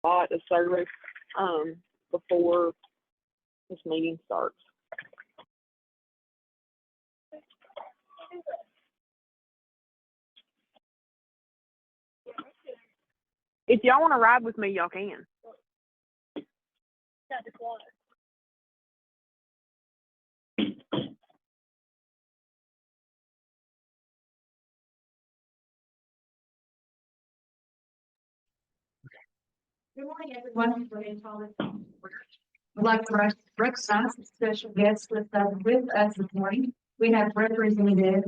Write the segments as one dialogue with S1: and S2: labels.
S1: lot of service before this meeting starts. If y'all want to ride with me, y'all can.
S2: Good morning, everyone. We're going to call this meeting to order. I'd like to recognize the special guests with us this morning. We have Representative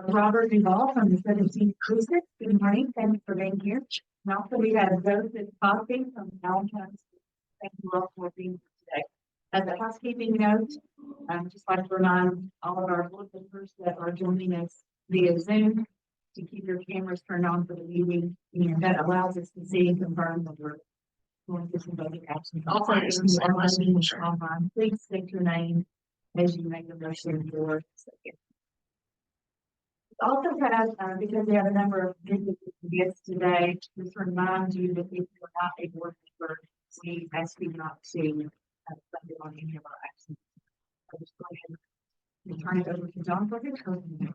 S2: Robert Duvall from the 17th District. Good morning. Thanks for being here. And also we have Joseph Coffey from Allen County. Thank you all for being here today. As a housekeeping note, I'd just like to remind all of our board members that are joining us via Zoom to keep your cameras turned on for the meeting, and that allows us to see and confirm that we're going to some voting actions. Also, if you are listening online, please state your name as you make the motion for a second. Also have, because we have a number of guests today, just remind you that if you're not a board member, we ask you not to spend it on any of our actions. I'll just go ahead and turn it over to John for his opening.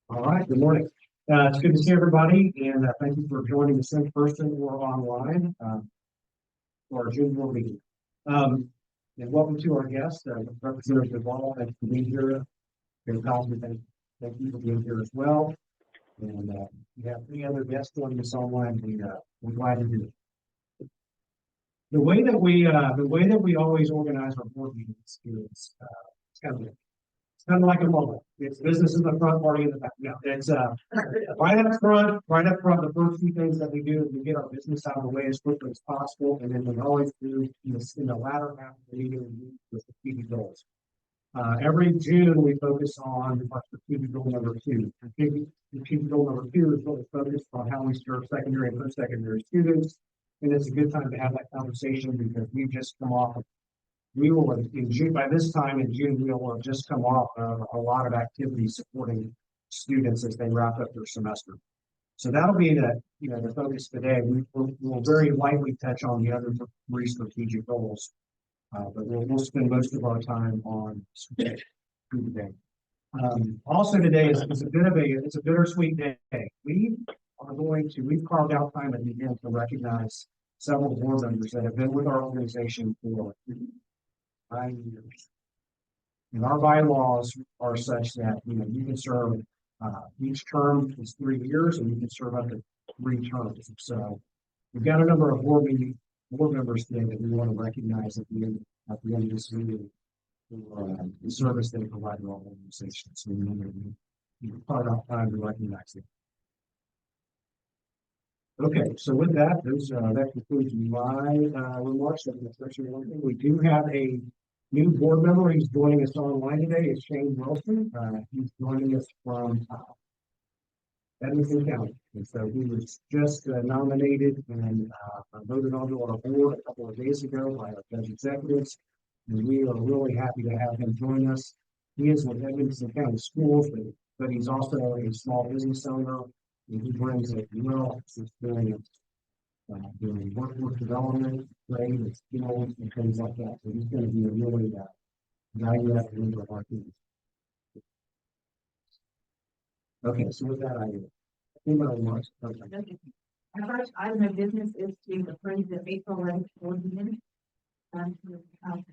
S3: All right, good morning. It's good to see everybody, and thank you for joining us in person or online for our June board meeting. And welcome to our guest, Representative Duvall. Thanks for being here. Thank you for being here as well. And we have three other guests joining us online. We're glad to do it. The way that we always organize our board meetings is it's kind of like a moment. It's business in the front, party in the back. Yeah, it's right up front. The first few things that we do is we get our business out of the way as quickly as possible, and then we always do this in the latter half of the meeting with strategic goals. Every June we focus on our strategic goal number 2. Strategic goal number 2 is what we focus on how we serve secondary and post-secondary students, and it's a good time to have that conversation because we've just come off. We will in June, by this time in June, we will have just come off of a lot of activities supporting students as they wrap up their semester. So that'll be the focus today. We'll very lightly touch on the other 3 strategic goals, but we'll spend most of our time on today. Also today is a bittersweet day. We've carved out time at the end to recognize several board members that have been with our organization for 9 years. And our bylaws are such that you can serve each term is 3 years, and you can serve up to 3 terms. So we've got a number of board members today that we want to recognize at the end of this meeting for the service they provide to our organization. So we carve out time to recognize them. Okay, so with that, that concludes my remarks. We do have a new board member. He's joining us online today. It's Shane Wilson. He's joining us from Edmonson County. And so he was just nominated and voted onto our board a couple of days ago by our judge executives. And we are really happy to have him join us. He is with Edmonson County Schools, but he's also a small business owner. And he brings a wealth of experience doing workforce development, trade, and skills, and things like that. So he's going to be a really value-added member of our team. Okay, so with that, I think my remarks.
S2: Our first item of business is to approve the April 11th board minutes.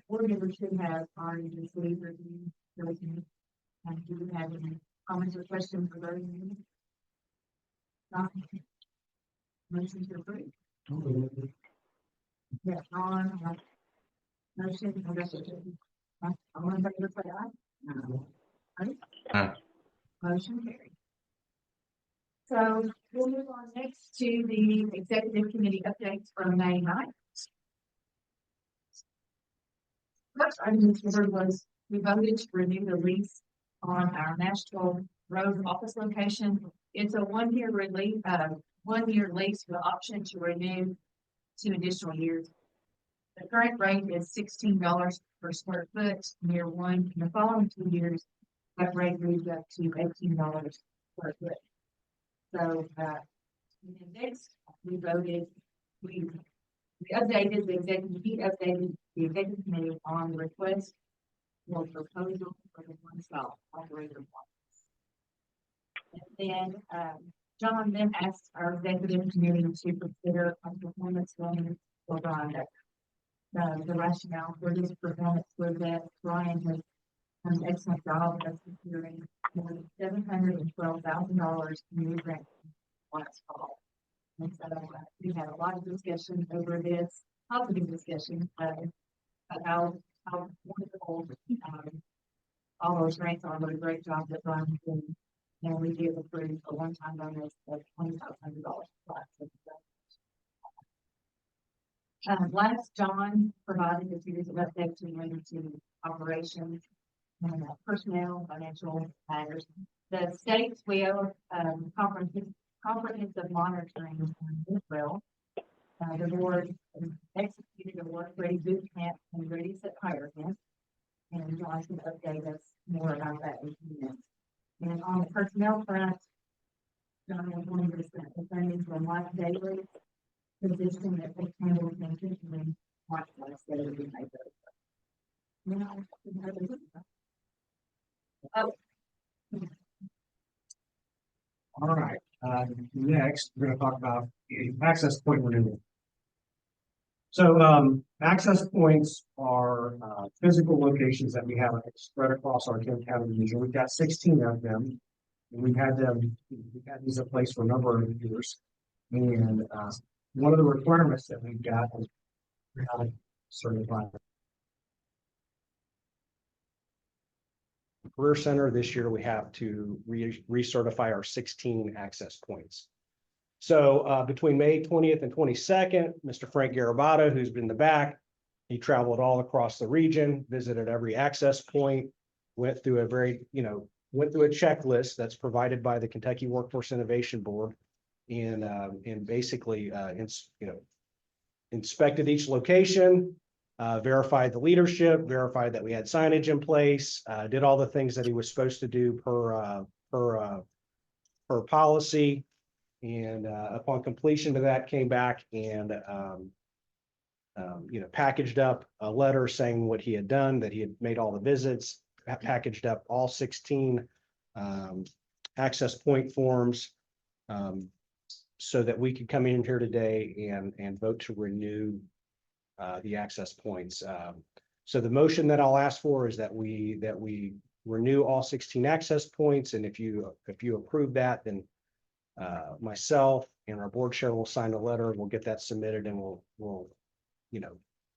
S2: Board members should have already received review those minutes. Do you have any comments or questions for those minutes? Motion to approve. Yeah, on motion. All in favor, say aye. Motion carried. So we'll move on next to the executive committee updates from May 9th. First item was we voted to renew the lease on our Nashville Road office location. It's a 1-year lease with the option to renew 2 additional years. The current rate is $16 per square foot year 1. In the following 2 years, that rate moves up to $18 per foot. So next we We updated the executive, he updated the executive committee on the request for proposal for the one-stop operator. And then, John then asked our executive committee to consider a performance bonus for Brian Decker. The rationale for this performance was that Brian has done an excellent job of securing more than $712,000 in new grants last fall. And so we had a lot of discussion over this, positive discussion, about how wonderful, all those grants are, what a great job that Brian has done. And we did approve a one-time bonus of $2,500. Last, John provided a series of updates related to operations and personnel, financial matters. The state's will, comprehensive monitoring as well. The board executed a work ready boot camp and ready set hire camp. And John can update us more about that in a few minutes. And on the personnel front, John was going to spend the funding for Mike Daly position that they handle transitioning Mike last day of the night. Oh.
S3: All right, next, we're gonna talk about access point renewal. So, access points are, physical locations that we have spread across our 10-county region. We've got 16 of them. And we've had these in place for a number of years. And, one of the requirements that we've got is we have to certify. Career Center this year, we have to recertify our 16 access points. So between May 20th and 22nd, Mr. Frank Garabata, who's been in the back, he traveled all across the region, visited every access point, went through a checklist that's provided by the Kentucky Workforce Innovation Board, and basically inspected each location, verified the leadership, verified that we had signage in place, did all the things that he was supposed to do per policy. And upon completion of that, came back and packaged up a letter saying what he had done, that he had made all the visits, packaged up all 16 access point forms, so that we could come in here today and vote to renew the access points. So the motion that I'll ask for is that we renew all 16 access points, and if you approve that, then myself and our board chair will sign a letter. We'll get that submitted, and we'll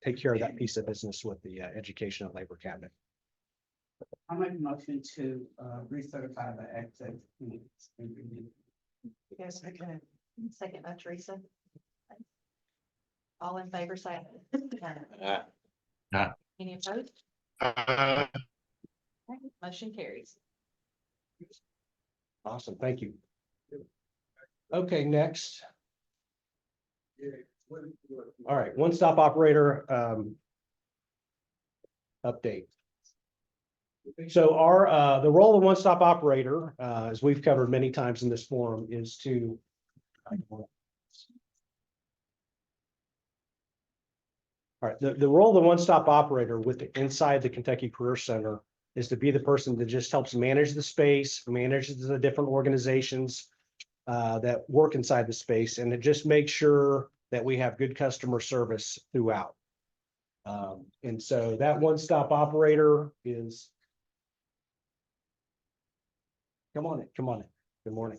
S3: take care of that piece of business with the Education and Labor Cabinet.
S4: I'll make a motion to recertify the access.
S5: Yes, I can. Second by Teresa. All in favor, say aye. Any opposed? Okay, motion carries.
S3: Awesome, thank you. Okay, next. All right, one-stop operator update. So the role of one-stop operator, as we've covered many times in this forum, is to the role of the one-stop operator inside the Kentucky Career Center is to be the person that just helps manage the space, manages the different organizations that work inside the space, and to just make sure that we have good customer service throughout. And so that one-stop operator is. Come on in. Good morning.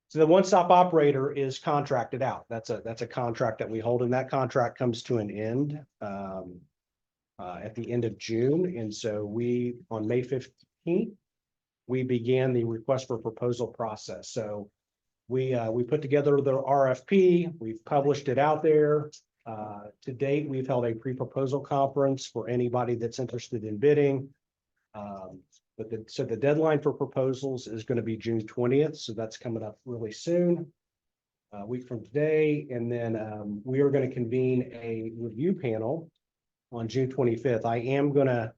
S3: So the one-stop operator is contracted out. That's a contract that we hold, and that contract comes to an end at the end of June. And so on May 15th, we began the request for proposal process. So we put together the RFP. We've published it out there. To date, we've held a pre-proposal conference for anybody that's interested in bidding. So the deadline for proposals is going to be June 20th. So that's coming up really soon, a week from today. And then we are going to convene a review panel on June 25th. I am going to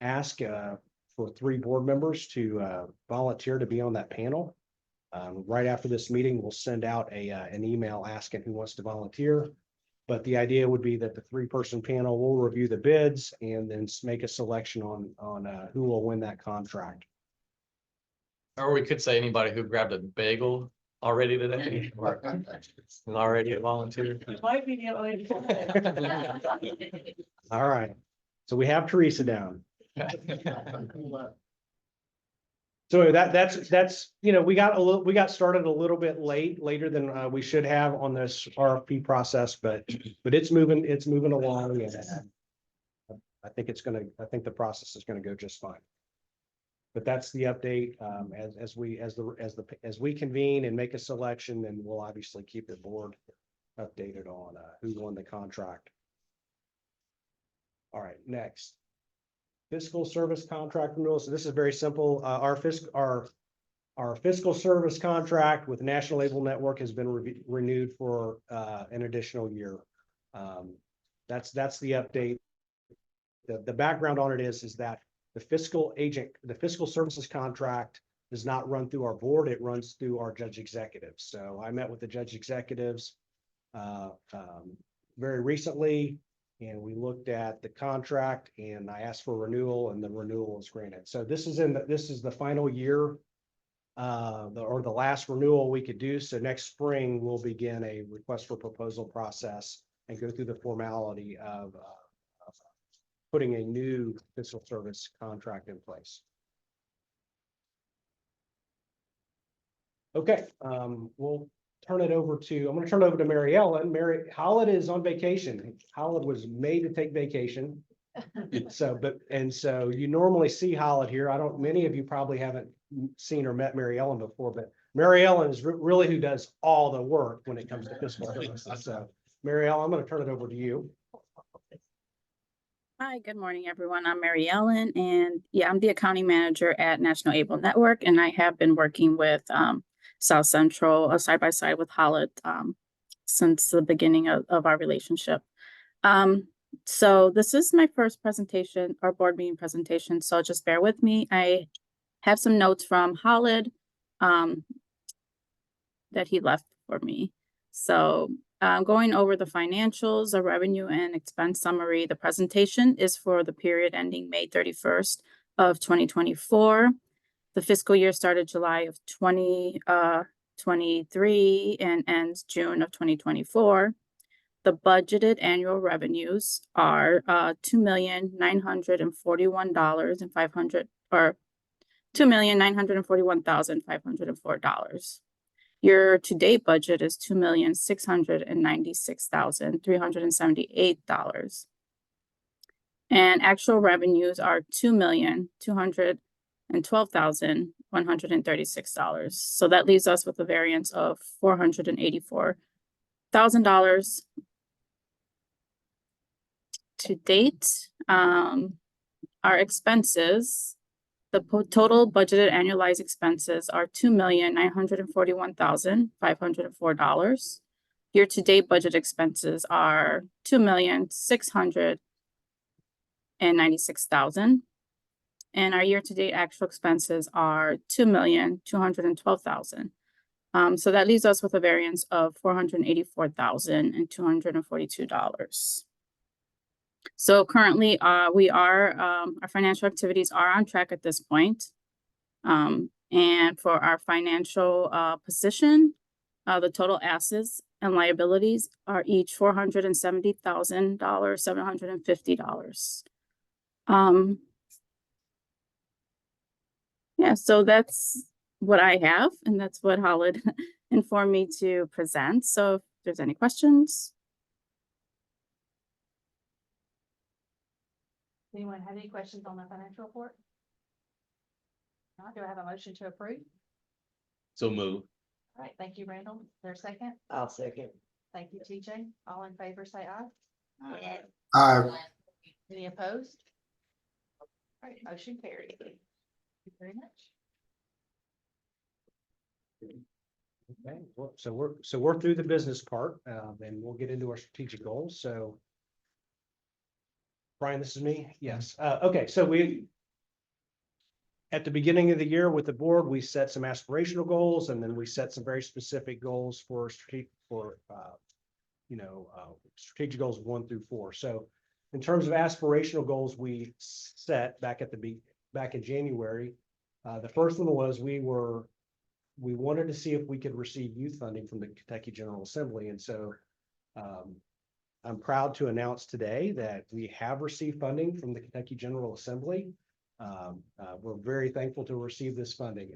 S3: ask for 3 board members to volunteer to be on that panel. Right after this meeting, we'll send out an email asking who wants to volunteer. But the idea would be that the three-person panel will review the bids and then make a selection on who will win that contract.
S6: Or we could say anybody who grabbed a bagel already today or already a volunteer.
S4: Might be the only.
S3: All right, so we have Teresa down. So that's, we got started a little bit later than we should have on this RFP process, but it's moving along. And I think the process is gonna go just fine. But that's the update, as we convene and make a selection, then we'll obviously keep the board updated on who won the contract. All right, next. Fiscal service contract renewal. So this is very simple. Our fiscal service contract with National Label Network has been renewed for an additional year. That's the update. The background on it is that the fiscal services contract does not run through our board. It runs through our judge executives. So I met with the judge executives very recently. And we looked at the contract and I asked for renewal and the renewal was granted. So this is the final year, or the last renewal we could do. So next spring, we'll begin a request for proposal process and go through the formality of putting a new fiscal service contract in place. Okay, we'll I'm going to turn it over to Mary Ellen. Howard is on vacation. Howard was made to take vacation. So you normally see Howard here. Many of you probably haven't seen or met Mary Ellen before, but Mary Ellen is really who does all the work when it comes to fiscal services. So Mary Ellen, I'm going to turn it over to you.
S7: Hi, good morning, everyone. I'm Mary Ellen, and I'm the accounting manager at National Able Network, and I have been working with South Central side by side with Howard since the beginning of our relationship. So this is my first presentation, our board meeting presentation, so just bear with me. I have some notes from Howard that he left for me. So going over the financials, a revenue and expense summary. The presentation is for the period ending May 31st of 2024. The fiscal year started July of 2023 and ends June of 2024. The budgeted annual revenues are $2,941,500 or $2,941,504. Year-to-date budget is $2,696,378. And actual revenues are $2,212,136. So that leaves us with a variance of $484,000 to date. Our expenses, the total budgeted annualized expenses are $2,941,504. Year-to-date budget expenses are $2,696,000. And our year-to-date actual expenses are $2,212,000. So that leaves us with a variance of $484,242. So currently, our financial activities are on track at this point. And for our financial position, the total assets and liabilities are each $470,750. Yeah, so that's what I have, and that's what Howard informed me to present. So if there's any questions.
S5: Anyone have any questions on the financial report? Do I have a motion to approve?
S6: So move.
S5: All right, thank you, Randall. Is there a second?
S4: I'll second.
S5: Thank you, TJ. All in favor, say aye.
S8: Aye.
S5: Any opposed? All right, motion carried. Thank you very much.
S3: Okay, well, so we're through the business part, and we'll get into our strategic goals. So, Brian, this is me. Yes. Okay. So at the beginning of the year with the board, we set some aspirational goals, and then we set some very specific goals for strategic goals 1 through 4. So in terms of aspirational goals, we set back in January. The first one was we wanted to see if we could receive youth funding from the Kentucky General Assembly. And so I'm proud to announce today that we have received funding from the Kentucky General Assembly. We're very thankful to receive this funding.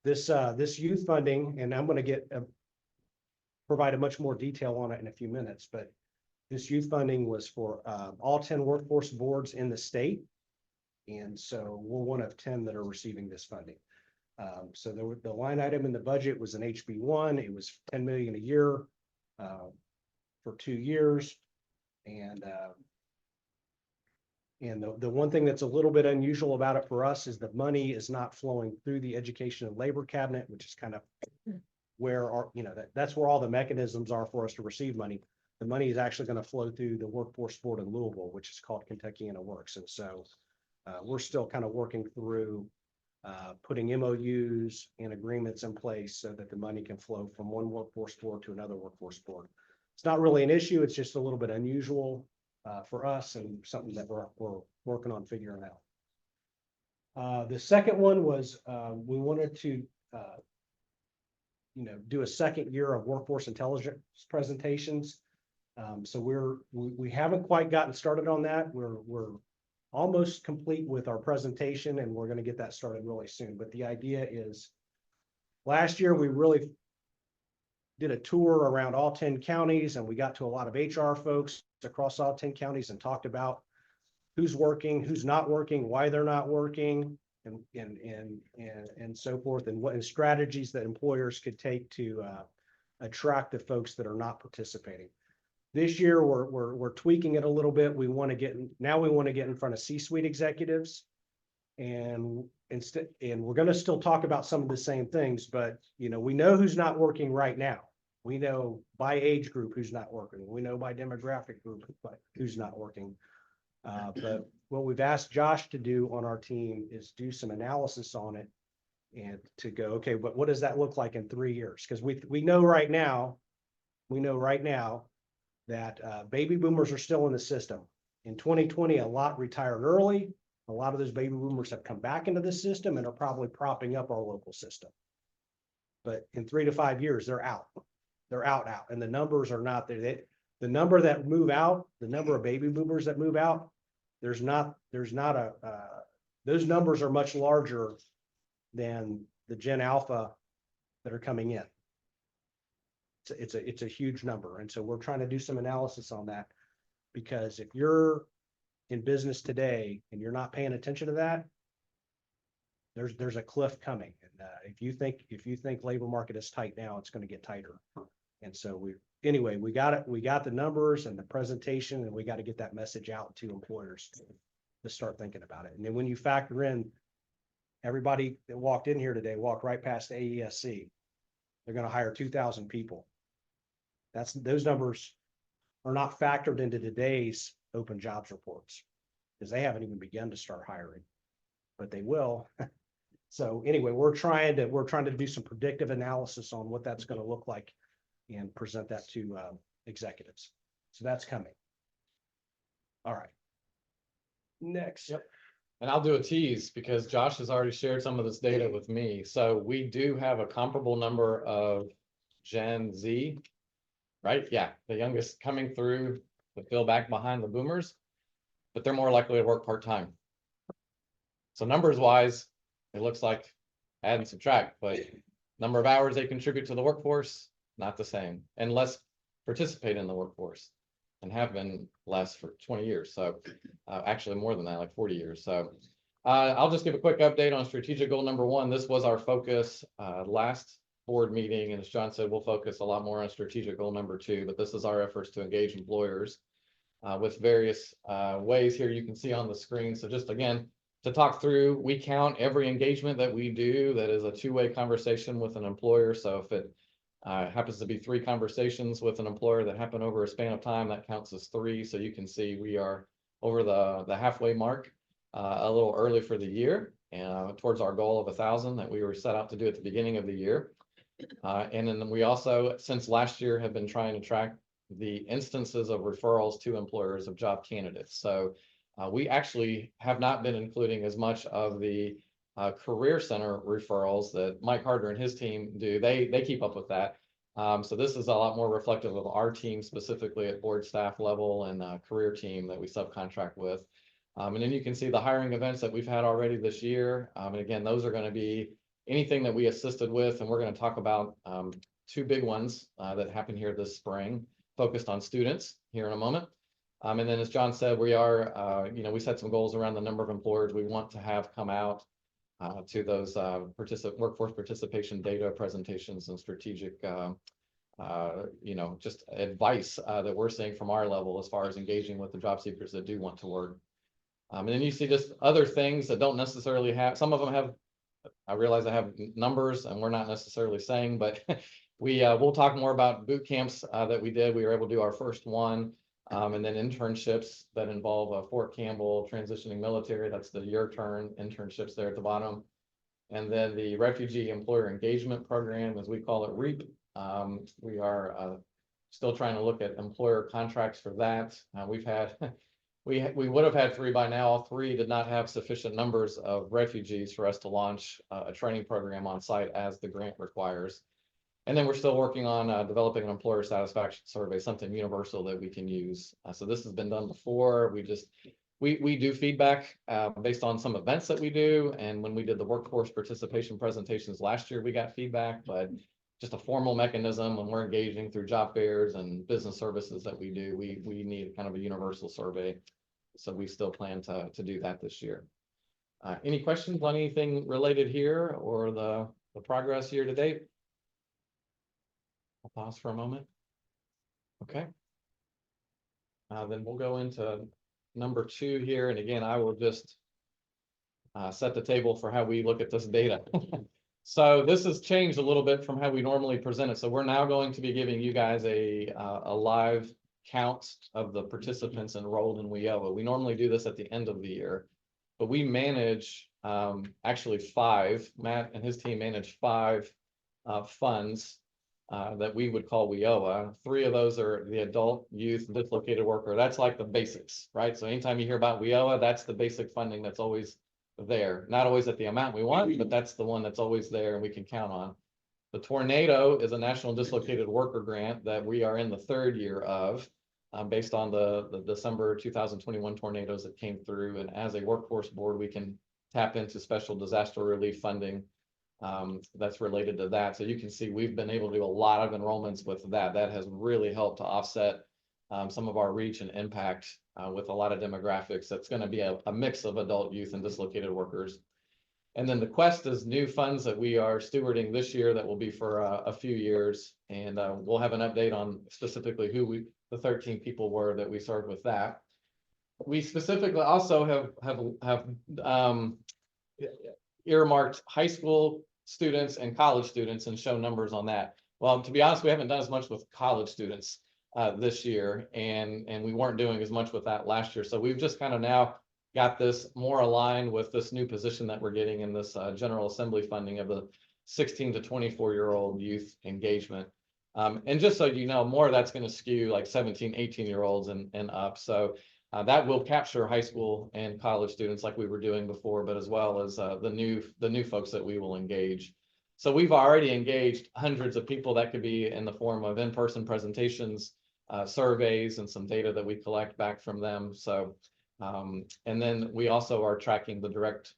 S3: This youth funding, and I'm going to provide a much more detail on it in a few minutes, but this youth funding was for all 10 workforce boards in the state. And so we're one of 10 that are receiving this funding. So the line item in the budget was an HB1. It was $10 million a year for 2 years. And the one thing that's a little bit unusual about it for us is the money is not flowing through the Education and Labor Cabinet, which is kind of where that's where all the mechanisms are for us to receive money. The money is actually going to flow through the workforce board in Louisville, which is called Kentuckiana Works. And so we're still kind of working through putting MOUs and agreements in place so that the money can flow from one workforce board to another workforce board. It's not really an issue. It's just a little bit unusual for us and something that we're working on figuring out. The second one was we wanted to do a second year of workforce intelligence presentations. So we haven't quite gotten started on that. We're almost complete with our presentation, and we're going to get that started really soon. But the idea is, last year we really did a tour around all 10 counties, and we got to a lot of HR folks across all 10 counties and talked about who's working, who's not working, why they're not working, and so forth, and what strategies that employers could take to attract the folks that are not participating. This year, we're tweaking it a little bit. We want to get in front of C-suite executives, and we're going to still talk about some of the same things, but we know who's not working right now. We know by age group who's not working. We know by demographic group who's not working. But what we've asked Josh to do on our team is do some analysis on it and to go, okay, but what does that look like in 3 years? Because we know right now that baby boomers are still in the system. In 2020, a lot retired early. A lot of those baby boomers have come back into the system and are probably propping up our local system. But in 3 to 5 years, they're out. They're out. And the numbers are not there. The number that move out, the number of baby boomers that move out, those numbers are much larger than the Gen Alpha that are coming in. It's a huge number. And so we're trying to do some analysis on that, because if you're in business today and you're not paying attention to that, there's a cliff coming. And if you think labor market is tight now, it's going to get tighter. And so we got it. We got the numbers and the presentation, and we got to get that message out to employers to start thinking about it. And then when you factor in everybody that walked in here today, walked right past AESC, they're going to hire 2,000 people. Those numbers are not factored into today's open jobs reports, because they haven't even begun to start hiring, but they will. So anyway, we're trying to do some predictive analysis on what that's going to look like and present that to executives. So that's coming. All right. Next.
S6: Yep. And I'll do a tease because Josh has already shared some of this data with me. So we do have a comparable number of Gen Z, right? Yeah, the youngest coming through to fill back behind the boomers, but they're more likely to work part-time. So numbers wise, it looks like add and subtract, but number of hours they contribute to the workforce, not the same, and less participate in the workforce, and have been less for 20 years. So actually more than that, like 40 years. So I'll just give a quick update on strategic goal number 1. This was our focus last board meeting. And as John said, we'll focus a lot more on strategic goal number 2, but this is our efforts to engage employers with various ways here you can see on the screen. So just again, to talk through, we count every engagement that we do that is a two-way conversation with an employer. So if it happens to be 3 conversations with an employer that happen over a span of time, that counts as 3. So you can see we are over the halfway mark, a little early for the year. towards our goal of 1,000 that we were set out to do at the beginning of the year. And then we also, since last year, have been trying to track the instances of referrals to employers of job candidates. So we actually have not been including as much of the Career Center referrals that Mike Harder and his team do. They keep up with that. So this is a lot more reflective of our team, specifically at board staff level and career team that we subcontract with. And then you can see the hiring events that we've had already this year. And again, those are going to be anything that we assisted with. And we're going to talk about two big ones that happened here this spring, focused on students here in a moment. And then as John said, we are, we set some goals around the number of employers we want to have come out to those workforce participation data presentations and strategic, just advice that we're seeing from our level as far as engaging with the job seekers that do want to work. And then you see just other things that don't necessarily have, some of them have, I realize I have numbers and we're not necessarily saying, but we'll talk more about boot camps that we did. We were able to do our first one. And then internships that involve Fort Campbell transitioning military. That's the Your Turn internships there at the bottom. And then the Refugee Employer Engagement Program, as we call it, REAP. We are still trying to look at employer contracts for that. We've had, we would have had 3 by now. All 3 did not have sufficient numbers of refugees for us to launch a training program on site as the grant requires. And then we're still working on developing an employer satisfaction survey, something universal that we can use. So this has been done before. We do feedback based on some events that we do. And when we did the workforce participation presentations last year, we got feedback, but just a formal mechanism when we're engaging through job fairs and business services that we do, we need kind of a universal survey. So we still plan to do that this year. Any questions on anything related here or the progress year to date? I'll pause for a moment. Okay. Then we'll go into number 2 here. And again, I will just set the table for how we look at this data. So this has changed a little bit from how we normally present it. So we're now going to be giving you guys a live count of the participants enrolled in WIOA. We normally do this at the end of the year, but we manage actually 5. Matt and his team manage 5 funds that we would call WIOA. 3 of those are the adult, youth, dislocated worker. That's like the basics, right? So anytime you hear about WIOA, that's the basic funding that's always there. Not always at the amount we want, but that's the one that's always there and we can count on. The Tornado is a national dislocated worker grant that we are in the 3rd year of, based on the December 2021 tornadoes that came through. And as a workforce board, we can tap into special disaster relief funding that's related to that. So you can see we've been able to do a lot of enrollments with that. That has really helped to offset some of our reach and impact with a lot of demographics. That's going to be a mix of adult, youth, and dislocated workers. And then the Quest is new funds that we are stewarding this year that will be for a few years. And we'll have an update on specifically who the 13 people were that we served with that. We specifically also have earmarked high school students and college students and show numbers on that. Well, to be honest, we haven't done as much with college students this year, and we weren't doing as much with that last year. So we've just kind of now got this more aligned with this new position that we're getting in this General Assembly funding of the 16 to 24-year-old youth engagement. And just so you know, more of that's going to skew like 17, 18-year-olds and up. So that will capture high school and college students like we were doing before, but as well as the new folks that we will engage. So we've already engaged hundreds of people. That could be in the form of in-person presentations, surveys, and some data that we collect back from them. So, and then we also are tracking the direct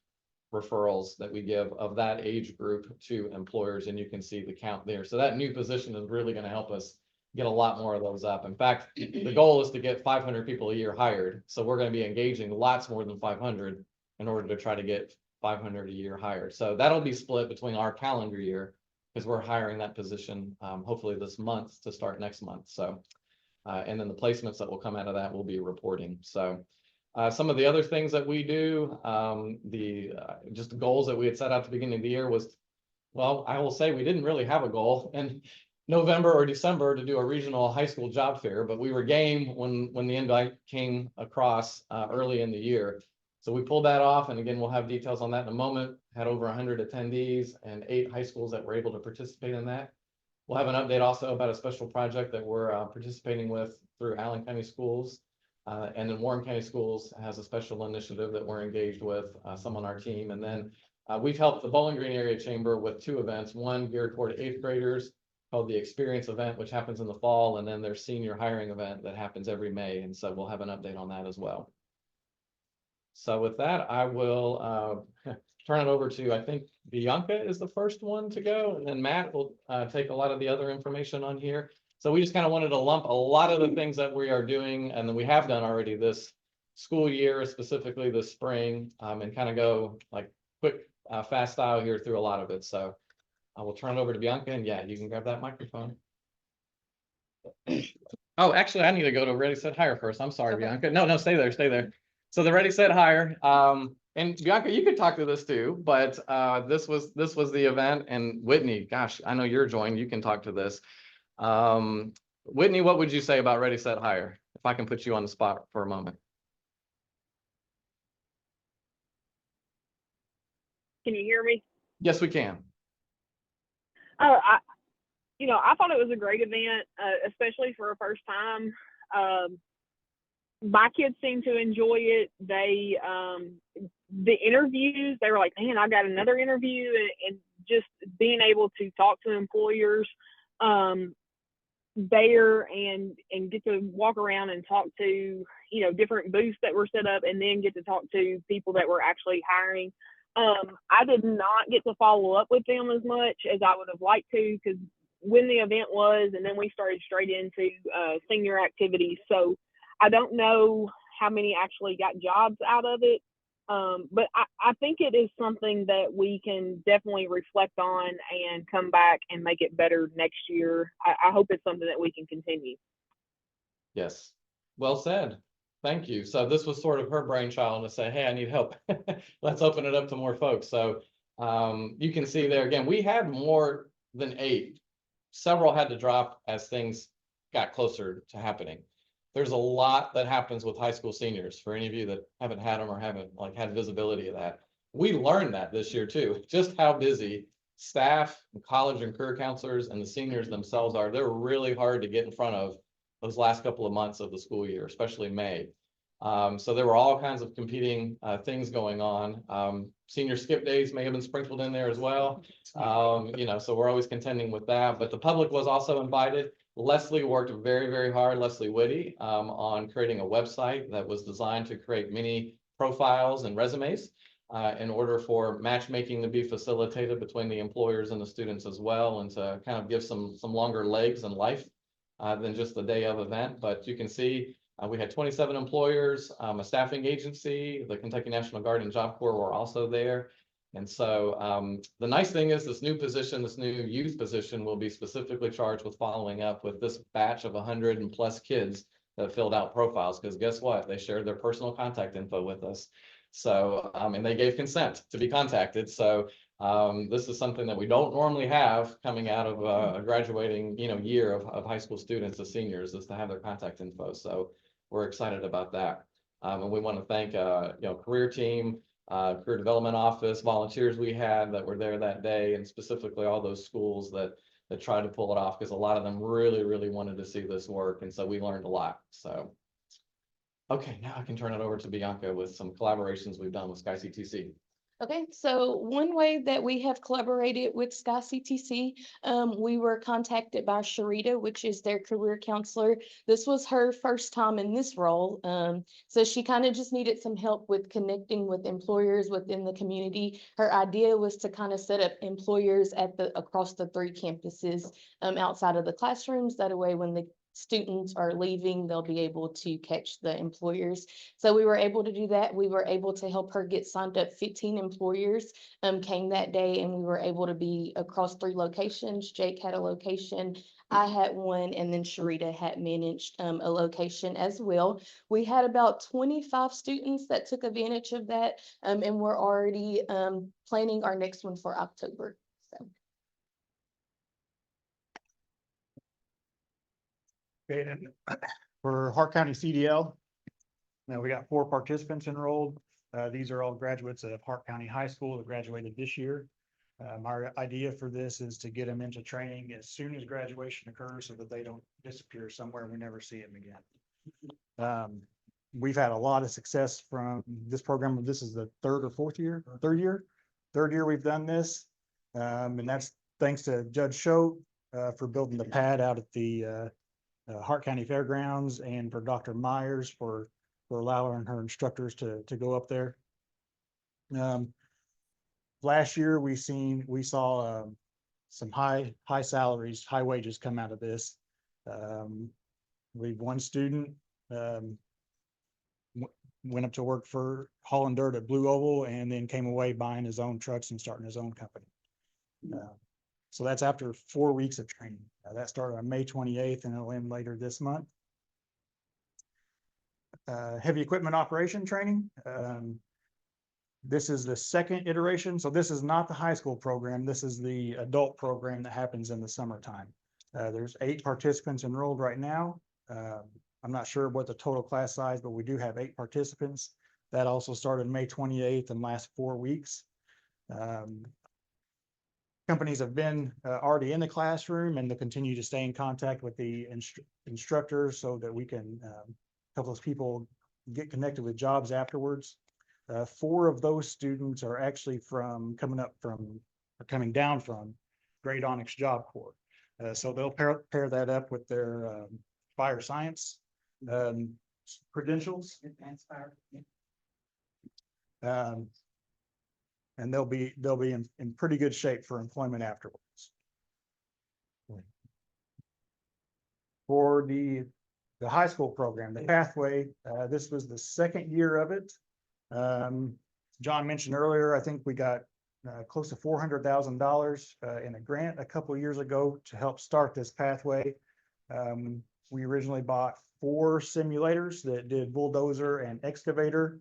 S6: referrals that we give of that age group to employers, and you can see the count there. So that new position is really going to help us get a lot more of those up. In fact, the goal is to get 500 people a year hired. So we're going to be engaging lots more than 500 in order to try to get 500 a year hired. So that'll be split between our calendar year because we're hiring that position hopefully this month to start next month. So, and then the placements that will come out of that will be reporting. So some of the other things that we do, just the goals that we had set out at the beginning of the year was, well, I will say we didn't really have a goal in November or December to do a regional high school job fair, but we were game when the invite came across early in the year. So we pulled that off, and again, we'll have details on that in a moment. Had over 100 attendees and 8 high schools that were able to participate in that. We'll have an update also about a special project that we're participating with through Allen County Schools. And then Warren County Schools has a special initiative that we're engaged with, some on our team. And then we've helped the Bowling Green Area Chamber with 2 events, one geared toward 8th graders called the Experience Event, which happens in the fall, and then their senior hiring event that happens every May. And so we'll have an update on that as well. So with that, I will turn it over to, I think Bianca is the first one to go, and then Matt will take a lot of the other information on here. So we just kind of wanted to lump a lot of the things that we are doing and that we have done already this school year, specifically this spring, and kind of go like quick, fast style here through a lot of it. So I will turn it over to Bianca, and yeah, you can grab that microphone. Oh, actually, I need to go to Ready, Set, Hire first. I'm sorry,
S5: Okay.
S6: Bianca. No, stay there, stay there. So the Ready, Set, Hire, and Bianca, you could talk to this too, but this was the event, and Whitney, gosh, I know you're joined, you can talk to this. Whitney, what would you say about Ready, Set, Hire? If I can put you on the spot for a moment.
S1: Can you hear me?
S6: Yes, we can.
S1: I thought it was a great event, especially for a first time. My kids seem to enjoy it. They, the interviews, they were like, man, I got another interview, and just being able to talk to employers there and get to walk around and talk to, different booths that were set up, and then get to talk to people that were actually hiring. I did not get to follow up with them as much as I would have liked to, because when the event was, and then we started straight into senior activities. So I don't know how many actually got jobs out of it. But I think it is something that we can definitely reflect on and come back and make it better next year. I hope it's something that we can continue.
S6: Yes, well said. Thank you. So this was sort of her brainchild to say, hey, I need help. Let's open it up to more folks. So you can see there again, we had more than 8. Several had to drop as things got closer to happening. There's a lot that happens with high school seniors. For any of you that haven't had them or haven't had visibility of that, we learned that this year too, just how busy staff, college and career counselors, and the seniors themselves are. They're really hard to get in front of those last couple of months of the school year, especially May. So there were all kinds of competing things going on. Senior skip days may have been sprinkled in there as well. So we're always contending with that, but the public was also invited. Leslie worked very, very hard, Leslie Whitty, on creating a website that was designed to create mini profiles and resumes in order for matchmaking to be facilitated between the employers and the students as well, and to kind of give some longer legs in life than just the day of event. But you can see we had 27 employers, a staffing agency, the Kentucky National Guard and Job Corps were also there. And so the nice thing is this new position, this new youth position, will be specifically charged with following up with this batch of 100+ kids that filled out profiles, because guess what? They shared their personal contact info with us. So, and they gave consent to be contacted. So this is something that we don't normally have coming out of a graduating, year of high school students, the seniors, is to have their contact info. So we're excited about that. And we want to thank, career team, career development office, volunteers we had that were there that day, and specifically all those schools that tried to pull it off, because a lot of them really, really wanted to see this work. And so we learned a lot. So, okay, now I can turn it over to Bianca with some collaborations we've done with SkyCTC.
S9: Okay, so one way that we have collaborated with SkyCTC, we were contacted by Sharita, which is their career counselor. This was her first time in this role. So she kind of just needed some help with connecting with employers within the community. Her idea was to kind of set up employers across the 3 campuses outside of the classrooms. That way, when the students are leaving, they'll be able to catch the employers. So we were able to do that. We were able to help her get signed up. 15 employers came that day, and we were able to be across 3 locations. Jake had a location, I had one, and then Sharita had managed a location as well. We had about 25 students that took advantage of that, and we're already planning our next one for October. So.
S10: Okay, and for Hart County CDL, now we got 4 participants enrolled.
S3: These are all graduates of Hart County High School that graduated this year. Our idea for this is to get them into training as soon as graduation occurs so that they don't disappear somewhere and we never see them again. We've had a lot of success from this program. This is the third year we've done this. And that's thanks to Judge Schote for building the pad out at the Hart County Fairgrounds, and for Dr. Myers for allowing her instructors to go up there. Last year, we saw some high salaries, high wages come out of this. We've one student went up to work for hauling dirt at Blue Oval and then came away buying his own trucks and starting his own company. So that's after 4 weeks of training. That started on May 28th and it'll end later this month. Heavy equipment operation training. This is the second iteration. So this is not the high school program. This is the adult program that happens in the summertime. There's 8 participants enrolled right now. I'm not sure what the total class size, but we do have 8 participants. That also started May 28th and lasts 4 weeks. Companies have been already in the classroom, and they'll continue to stay in contact with the instructors so that we can help those people get connected with jobs afterwards. 4 of those students are actually coming down from Great Onyx Job Corps. So they'll pair that up with their fire science credentials. And they'll be in pretty good shape for employment afterwards. For the high school program, the pathway, this was the second year of it. John mentioned earlier, I think we got close to $400,000 in a grant a couple of years ago to help start this pathway. We originally bought 4 simulators that did bulldozer and excavator.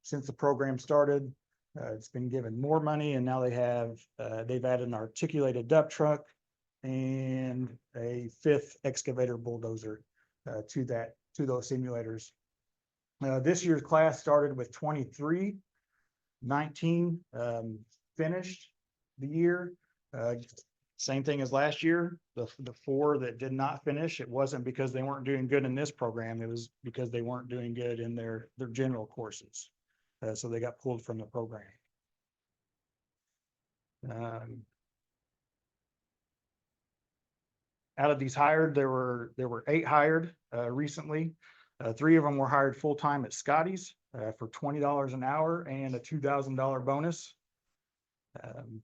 S3: Since the program started, it's been given more money, and now they've added an articulated dump truck and a 5th excavator bulldozer to those simulators. This year's class started with 23, 19 finished the year. Same thing as last year. The 4 that did not finish, it wasn't because they weren't doing good in this program. It was because they weren't doing good in their general courses. So they got pulled from the program. Out of these hired, there were 8 hired recently. 3 of them were hired full-time at Scotty's for $20 an hour and a $2,000 bonus.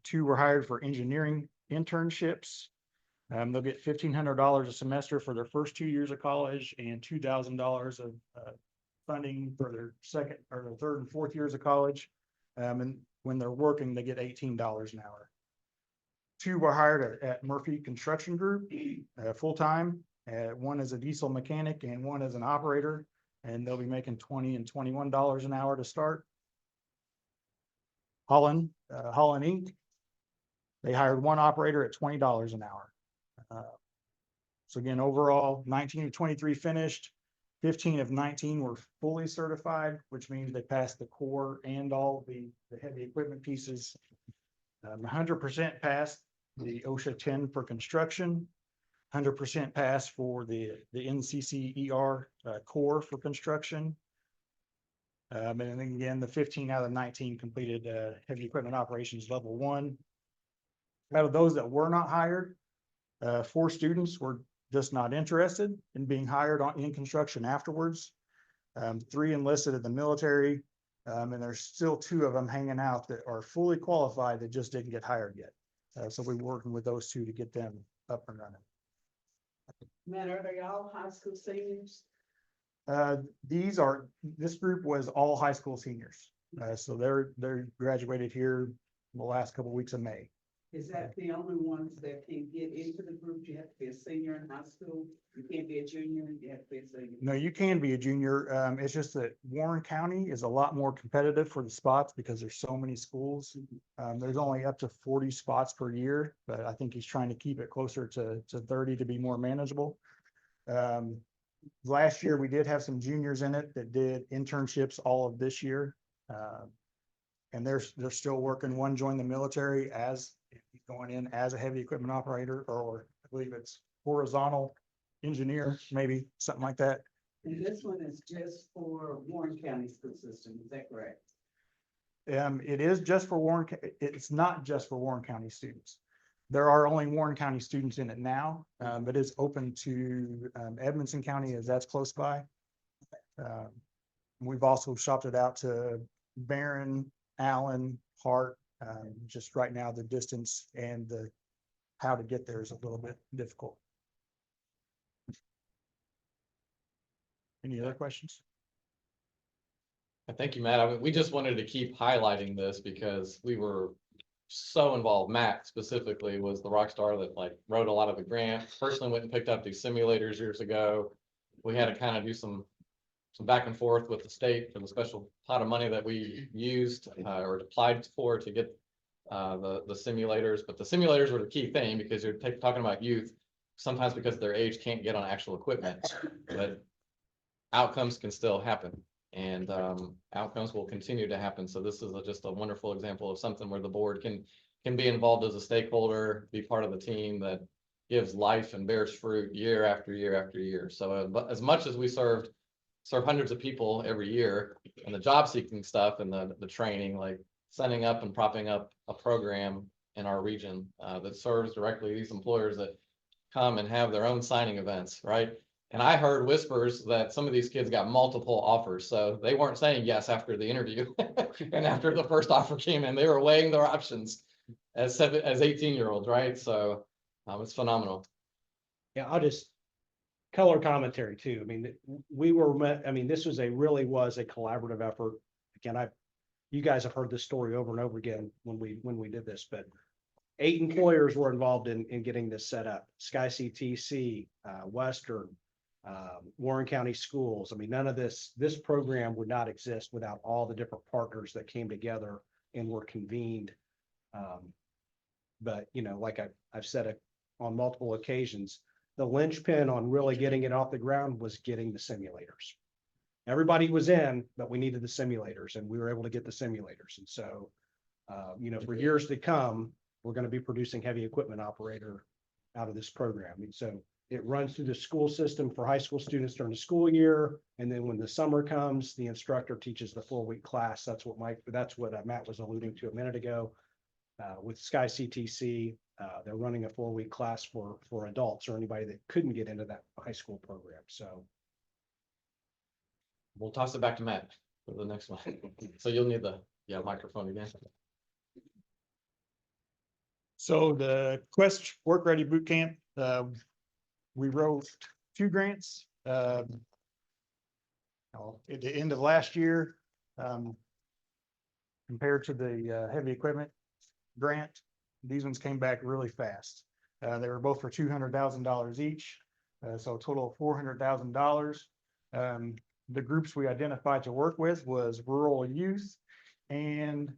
S3: 2 were hired for engineering internships. They'll get $1,500 a semester for their first 2 years of college and $2,000 of funding for their second or their third and fourth years of college. And when they're working, they get $18 an hour. 2 were hired at Murphy Construction Group full-time. 1 is a diesel mechanic and 1 is an operator, and they'll be making $20 and $21 an hour to start. Holland Inc. They hired 1 operator at $20 an hour. So again, overall, 19 of 23 finished. 15 of 19 were fully certified, which means they passed the core and all the heavy equipment pieces. 100% passed the OSHA 10 for construction. 100% passed for the NCCER core for construction. And then again, the 15 out of 19 completed heavy equipment operations level 1. Out of those that were not hired, 4 students were just not interested in being hired in construction afterwards. 3 enlisted in the military, and there's still 2 of them hanging out that are fully qualified that just didn't get hired yet. So we're working with those 2 to get them up and running.
S4: Man, are they all high school seniors?
S3: This group was all high school seniors. So they're graduated here the last couple of weeks of May.
S4: Is that the only ones that can get into the group? You have to be a senior in high school. You can't be a junior. You have to be a senior.
S3: No, you can be a junior. It's just that Warren County is a lot more competitive for the spots because there's so many schools. There's only up to 40 spots per year, but I think he's trying to keep it closer to 30 to be more manageable. Last year, we did have some juniors in it that did internships all of this year.
S10: And they're still working. One joined the military as, he's going in as a heavy equipment operator, or I believe it's horizontal engineer, maybe something like that.
S4: And this one is just for Warren County School System, is that correct?
S10: It is just for Warren, it's not just for Warren County students. There are only Warren County students in it now, but it's open to Edmonson County, as that's close by. We've also shopped it out to Barron, Allen, Hart. Just right now, the distance and the how to get there is a little bit difficult. Any other questions?
S6: Thank you, Matt. I mean, we just wanted to keep highlighting this because we were so involved. Matt specifically was the rock star that like wrote a lot of the grant, personally went and picked up these simulators years ago. We had to kind of do some back and forth with the state for the special pot of money that we used or applied for to get the simulators. But the simulators were the key thing because you're talking about youth, sometimes because of their age can't get on actual equipment, but outcomes can still happen. And outcomes will continue to happen. So this is just a wonderful example of something where the board can be involved as a stakeholder, be part of the team that gives life and bears fruit year after year after year. So but as much as we serve hundreds of people every year, and the job seeking stuff and the training, like setting up and propping up a program in our region that serves directly these employers that come and have their own signing events, right? And I heard whispers that some of these kids got multiple offers, so they weren't saying yes after the interview. And after the first offer came in, they were weighing their options as 18-year-olds, right? So it's phenomenal.
S3: Yeah, I'll just color commentary too. I mean, this was really was a collaborative effort. Again, you guys have heard this story over and over again when we did this, but 8 employers were involved in getting this set up. Sky CTC, Western, Warren County Schools. I mean, none of this program would not exist without all the different partners that came together and were convened. But like I've said it on multiple occasions, the linchpin on really getting it off the ground was getting the simulators. Everybody was in, but we needed the simulators, and we were able to get the simulators. And so, for years to come, we're going to be producing heavy equipment operator out of this program. And so it runs through the school system for high school students during the school year. And then when the summer comes, the instructor teaches the 4-week class. That's what Matt was alluding to a minute ago. With Sky CTC, they're running a 4-week class for adults or anybody that couldn't get into that high school program. So
S6: We'll toss it back to Matt for the next one. So you'll need the microphone again.
S10: So the Quest Work Ready Boot Camp, we wrote 2 grants at the end of last year. Compared to the heavy equipment grant, these ones came back really fast. They were both for $200,000 each, so a total of $400,000. The groups we identified to work with was rural youth and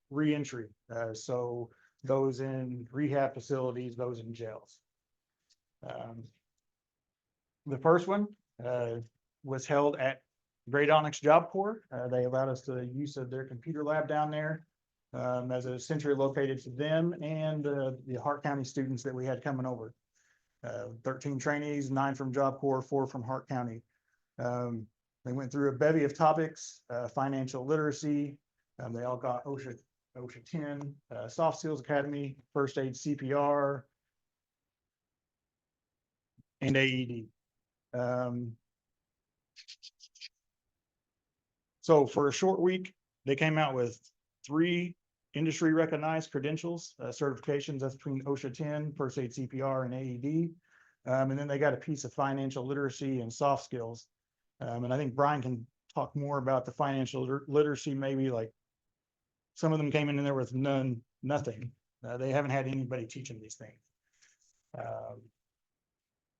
S10: reentry. So those in rehab facilities, those in jails. The first one was held at Great Onyx Job Corps. They allowed us the use of their computer lab down there as a centrally located to them and the Hart County students that we had coming over. 13 trainees, 9 from Job Corps, 4 from Hart County. They went through a bevy of topics, financial literacy. They all got OSHA 10, Soft Skills Academy, First Aid CPR, and AED. So for a short week, they came out with 3 industry recognized credentials, certifications. That's between OSHA 10, First Aid CPR, and AED. And then they got a piece of financial literacy and soft skills. And I think Brian can talk more about the financial literacy, maybe like some of them came in there with nothing. They haven't had anybody teach them these things.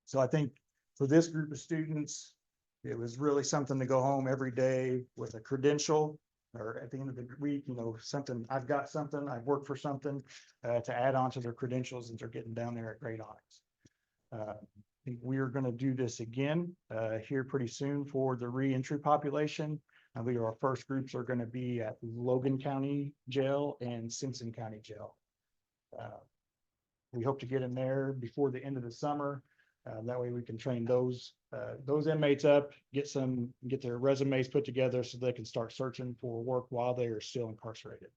S10: So I think for this group of students, it was really something to go home every day with a credential, or at the end of the week, something, I've got something, I've worked for something to add on to their credentials as they're getting down there at Great Onyx. I think we are going to do this again here pretty soon for the reentry population. I believe our first groups are gonna be at Logan County Jail and Simpson County Jail. We hope to get in there before the end of the summer. That way we can train those inmates up, get their resumes put together so they can start searching for work while they are still incarcerated.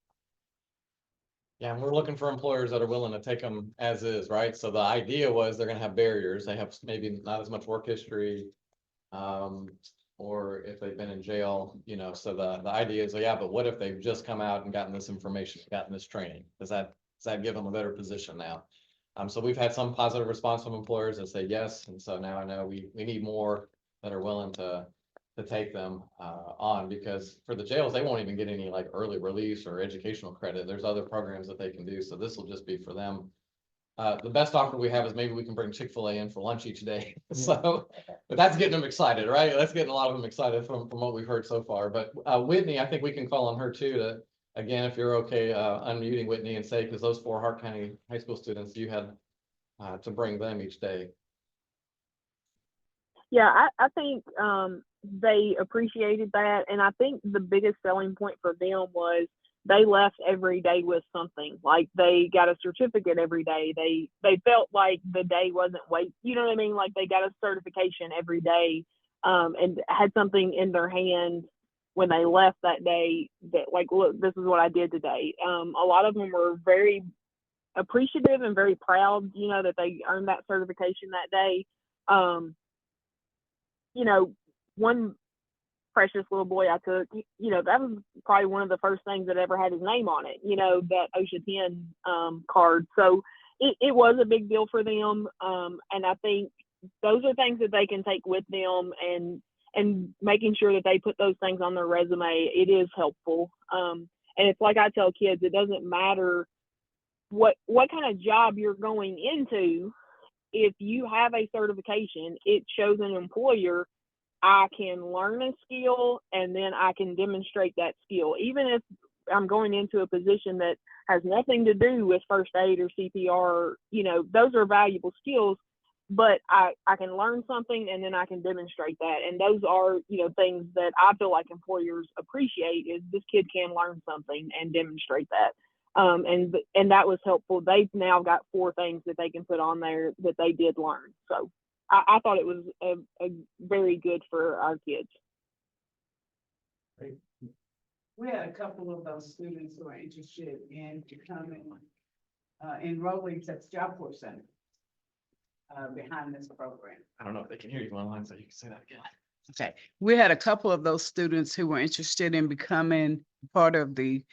S6: Yeah, and we're looking for employers that are willing to take them as is, right? So the idea was they're gonna have barriers. They have maybe not as much work history. Or if they've been in jail, you know, so the idea is, yeah, but what if they've just come out and gotten this information, gotten this training? Does that give them a better position now? So we've had some positive response from employers that say yes, and so now I know we need more that are willing to take them on, because for the jails, they won't even get any like early release or educational credit. There's other programs that they can do, so this will just be for them. The best offer we have is maybe we can bring Chick-fil-A in for lunch each day. So, but that's getting them excited, right? That's getting a lot of them excited from what we've heard so far. But Whitney, I think we can call on her too to, again, if you're okay, unmuting Whitney and say, because those 4 Hart County high school students, you had to bring them each day.
S1: Yeah, I think they appreciated that. And I think the biggest selling point for them was they left every day with something. Like they got a certificate every day. They felt like the day wasn't waste. You know what I mean? Like they got a certification every day, and had something in their hand when they left that day that like, look, this is what I did today. A lot of them were very appreciative and very proud, you know, that they earned that certification that day. You know, one precious little boy I took, you know, that was probably one of the first things that ever had his name on it, you know, that OSHA 10 card. So it was a big deal for them. And I think those are things that they can take with them, and making sure that they put those things on their resume, it is helpful. And it's like I tell kids, it doesn't matter what kind of job you're going into. If you have a certification, it shows an employer I can learn a skill and then I can demonstrate that skill. Even if I'm going into a position that has nothing to do with first aid or CPR, you know, those are valuable skills, but I can learn something and then I can demonstrate that. And those are, you know, things that I feel like employers appreciate, is this kid can learn something and demonstrate that. And that was helpful. They've now got 4 things that they can put on there that they did learn. So I thought it was a very good for our kids.
S4: We had a couple of those students who are interested in becoming, enrolling at the Job Corps Center, behind this program.
S6: I don't know if they can hear you online, so you can say that again.
S11: Okay, we had a couple of those students who were interested in becoming part of the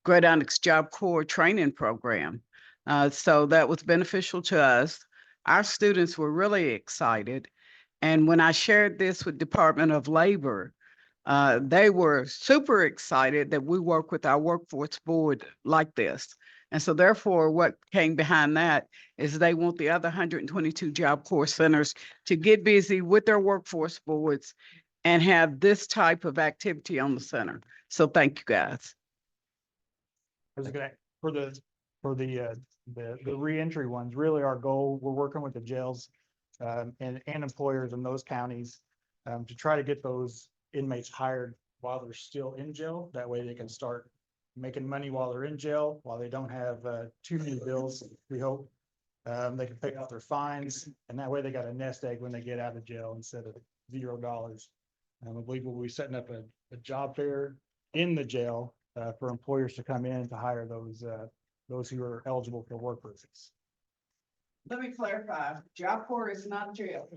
S11: Great Onyx Job Corps training program. So that was beneficial to us. Our students were really excited. And when I shared this with Department of Labor, they were super excited that we work with our workforce board like this. And so therefore, what came behind that is they want the other 122 Job Corps centers to get busy with their workforce boards and have this type of activity on the center. So thank you, guys.
S10: I was gonna, for the reentry ones, really our goal, we're working with the jails and employers in those counties to try to get those inmates hired while they're still in jail. That way they can start making money while they're in jail, while they don't have too many bills. We hope they can pay off their fines, and that way they got a nest egg when they get out of jail instead of $0. I believe we'll be setting up a job fair in the jail for employers to come in to hire those who are eligible for work visits.
S4: Let me clarify, Job Corps is not jail.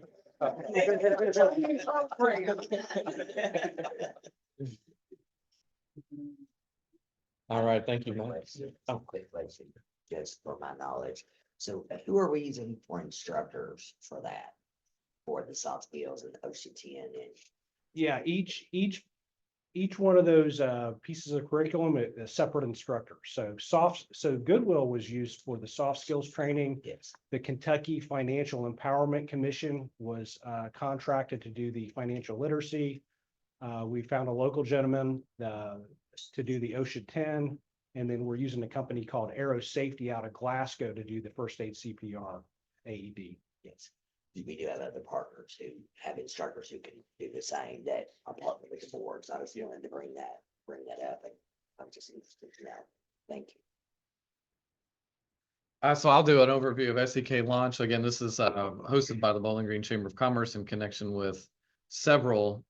S6: All right, thank you, Mike.
S12: Oh, quick question, just for my knowledge. So who are we using for instructors for that? For the soft skills and OSHA 10 and
S3: Yeah, each one of those pieces of curriculum is a separate instructor. So Goodwill was used for the soft skills training.
S12: yes.
S3: The Kentucky Financial Empowerment Commission was contracted to do the financial literacy. We found a local gentleman to do the OSHA 10, and then we're using a company called Aero Safety out of Glasgow to do the first aid CPR AED.
S12: Yes. we do have other partners who have instructors who can do the same that are partnered with the board. So I was feeling to bring that up, and I'm just interested to know. Thank you.
S6: So I'll do an overview of SEK launch. Again, this is hosted by the Bowling Green Chamber of Commerce in connection with several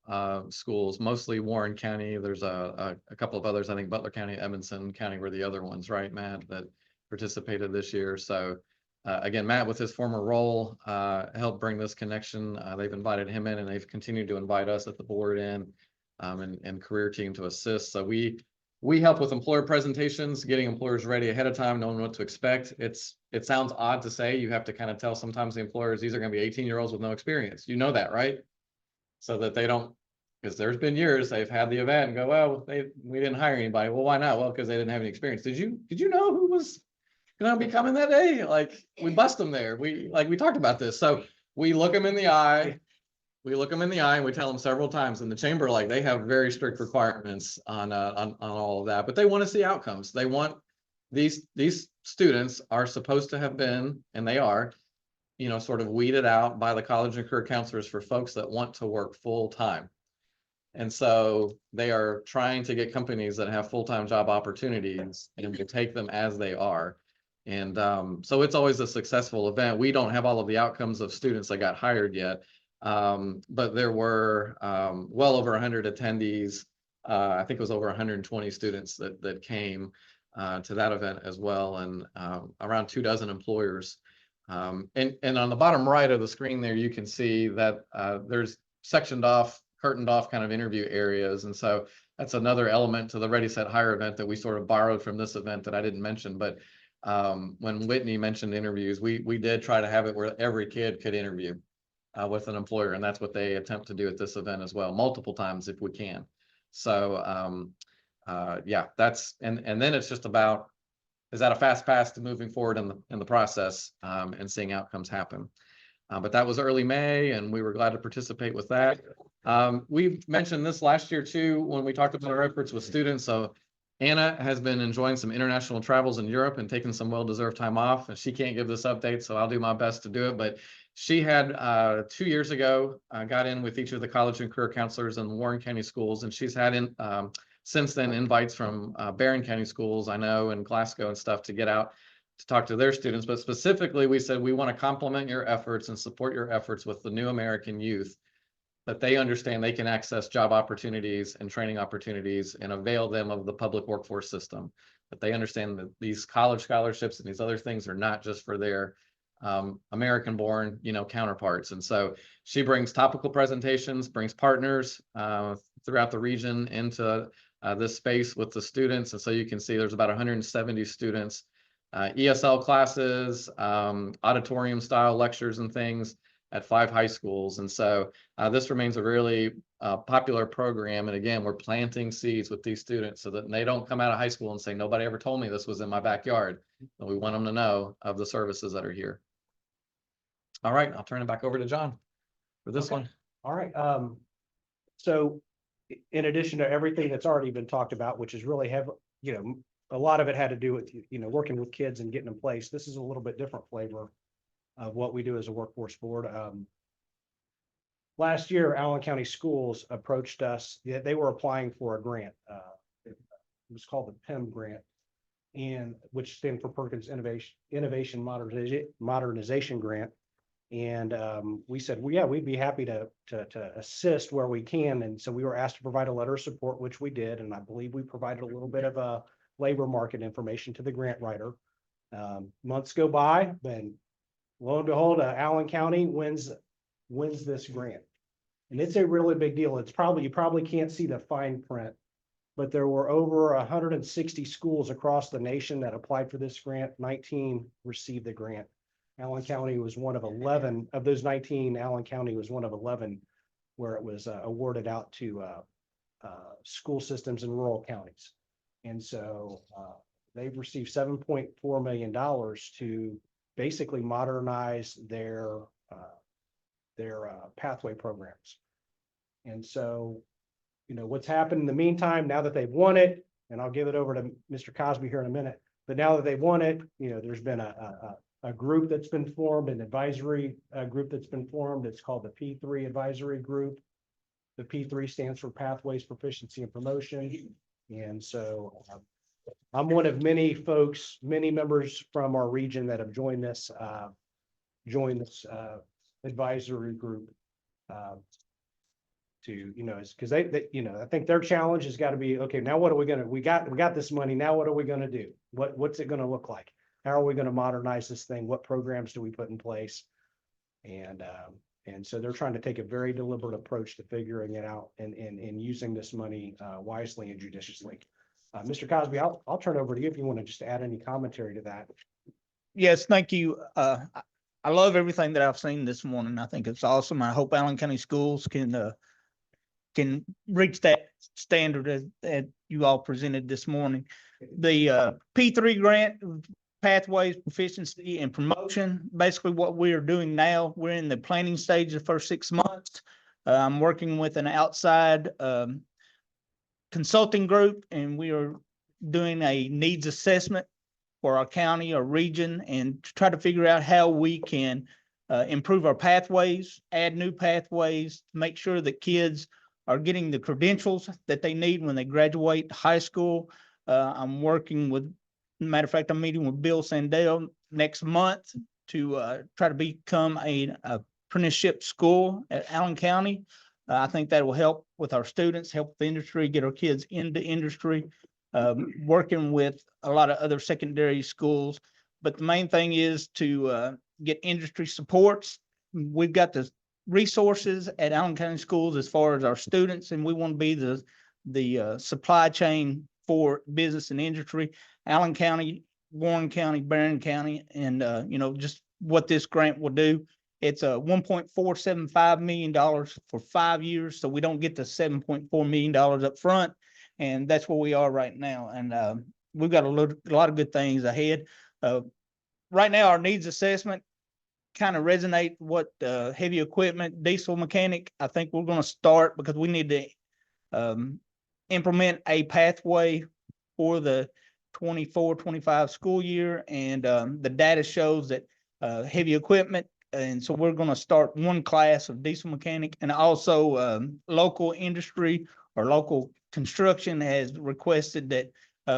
S6: schools, mostly Warren County. There's a couple of others. I think Butler County, Edmonson County were the other ones, right, Matt, that participated this year. So again, Matt, with his former role, helped bring this connection. They've invited him in, and they've continued to invite us at the board in and career team to assist. So we help with employer presentations, getting employers ready ahead of time, knowing what to expect. It sounds odd to say. You have to kind of tell sometimes the employers, these are going to be 18-year-olds with no experience. You know that, right? So that they don't, because there's been years they've had the event and go, well, we didn't hire anybody. Well, why not? Well, because they didn't have any experience. Did you know who was going to be coming that day? Like, we bust them there. We talked about this. So we look them in the eye. We look them in the eye and we tell them several times in the chamber, like, they have very strict requirements on all of that, but they want to see outcomes. They want these students are supposed to have been, and they are, sort of weeded out by the college and career counselors for folks that want to work full time. And so they are trying to get companies that have full-time job opportunities and to take them as they are. And so it's always a successful event. We don't have all of the outcomes of students that got hired yet. But there were well over 100 attendees. I think it was over 120 students that came to that event as well, and around 24 employers. And on the bottom right of the screen there, you can see that there's sectioned off, curtained off kind of interview areas. And so that's another element to the Ready, Set, Hire event that we sort of borrowed from this event that I didn't mention. But when Whitney mentioned interviews, we did try to have it where every kid could interview with an employer, and that's what they attempt to do at this event as well, multiple times if we can. So yeah, that's and then it's just about, is that a fast pass to moving forward in the process and seeing outcomes happen. But that was early May, and we were glad to participate with that. We mentioned this last year too when we talked about our efforts with students. So Anna has been enjoying some international travels in Europe and taking some well-deserved time off, and she can't give this update, so I'll do my best to do it. But she had 2 years ago got in with each of the college and career counselors in the Warren County schools, and she's had since then invites from Barron County schools, I know, and Glasgow and stuff, to get out to talk to their students. But specifically, we said we want to complement your efforts and support your efforts with the new American youth, that they understand they can access job opportunities and training opportunities and avail them of the public workforce system. That they understand that these college scholarships and these other things are not just for their American-born, counterparts. And so she brings topical presentations, brings partners throughout the region into this space with the students. And so you can see there's about 170 students, ESL classes, auditorium style lectures and things at 5 high schools. And so this remains a really popular program. And again, we're planting seeds with these students so that they don't come out of high school and say, nobody ever told me this was in my backyard. But we want them to know of the services that are here. All right, I'll turn it back over to John for this one.
S3: All right. So in addition to everything that's already been talked about, which is really a lot of it had to do with, working with kids and getting in place. This is a little bit different flavor of what we do as a workforce board. Last year, Allen County Schools approached us. They were applying for a grant. It was called the PIM grant, and which stands for Perkins Innovation Modernization Grant. And we said, well, yeah, we'd be happy to assist where we can. And so we were asked to provide a letter of support, which we did. And I believe we provided a little bit of labor market information to the grant writer. Months go by, and lo and behold, Allen County wins this grant. And it's a really big deal. You probably can't see the fine print, but there were over 160 schools across the nation that applied for this grant. 19 received the grant. Allen County was one of 11 of those 19. Allen County was one of 11 where it was awarded out to school systems in rural counties. And so they've received $7.4 million to basically modernize their pathway programs. And so, what's happened in the meantime, now that they've won it, and I'll give it over to Mr. Cosby here in a minute, but now that they've won it, there's been a a group that's been formed, an advisory group that's been formed. It's called the P3 Advisory Group. The P3 stands for Pathways, Proficiency, and Promotion. And so I'm one of many folks, many members from our region that have joined this advisory group. To, because they, I think their challenge has got to be, okay, now what are we gonna, we got this money, now what are we gonna do? What's it gonna look like? How are we gonna modernize this thing? What programs do we put in place? And so they're trying to take a very deliberate approach to figuring it out and using this money wisely and judiciously. Mr. Cosby, I'll turn over to you if you want to just add any commentary to that.
S13: Yes, thank you. I love everything that I've seen this morning. I think it's awesome. I hope Allen County Schools can reach that standard that you all presented this morning. The P3 grant, Pathways, Proficiency, and Promotion, basically what we are doing now, we're in the planning stage the first 6 months. I'm working with an outside consulting group, and we are doing a needs assessment for our county or region and to try to figure out how we can improve our pathways, add new pathways, make sure that kids are getting the credentials that they need when they graduate high school. I'm working with, matter of fact, I'm meeting with Bill Sandell next month to try to become a apprenticeship school at Allen County. I think that will help with our students, help the industry, get our kids into industry, working with a lot of other secondary schools. But the main thing is to get industry supports. We've got the resources at Allen County Schools as far as our students, and we want to be the supply chain for business and industry. Allen County, Warren County, Barron County, and just what this grant will do. It's a $1.475 million for 5 years, so we don't get the $7.4 million up front, and that's where we are right now. And we've got a lot of good things ahead. Right now, our needs assessment kind of resonate what heavy equipment, diesel mechanic. I think we're going to start because we need to implement a pathway for the 24-25 school year, and the data shows that heavy equipment. And so we're going to start one class of diesel mechanic, and also local industry or local construction has requested that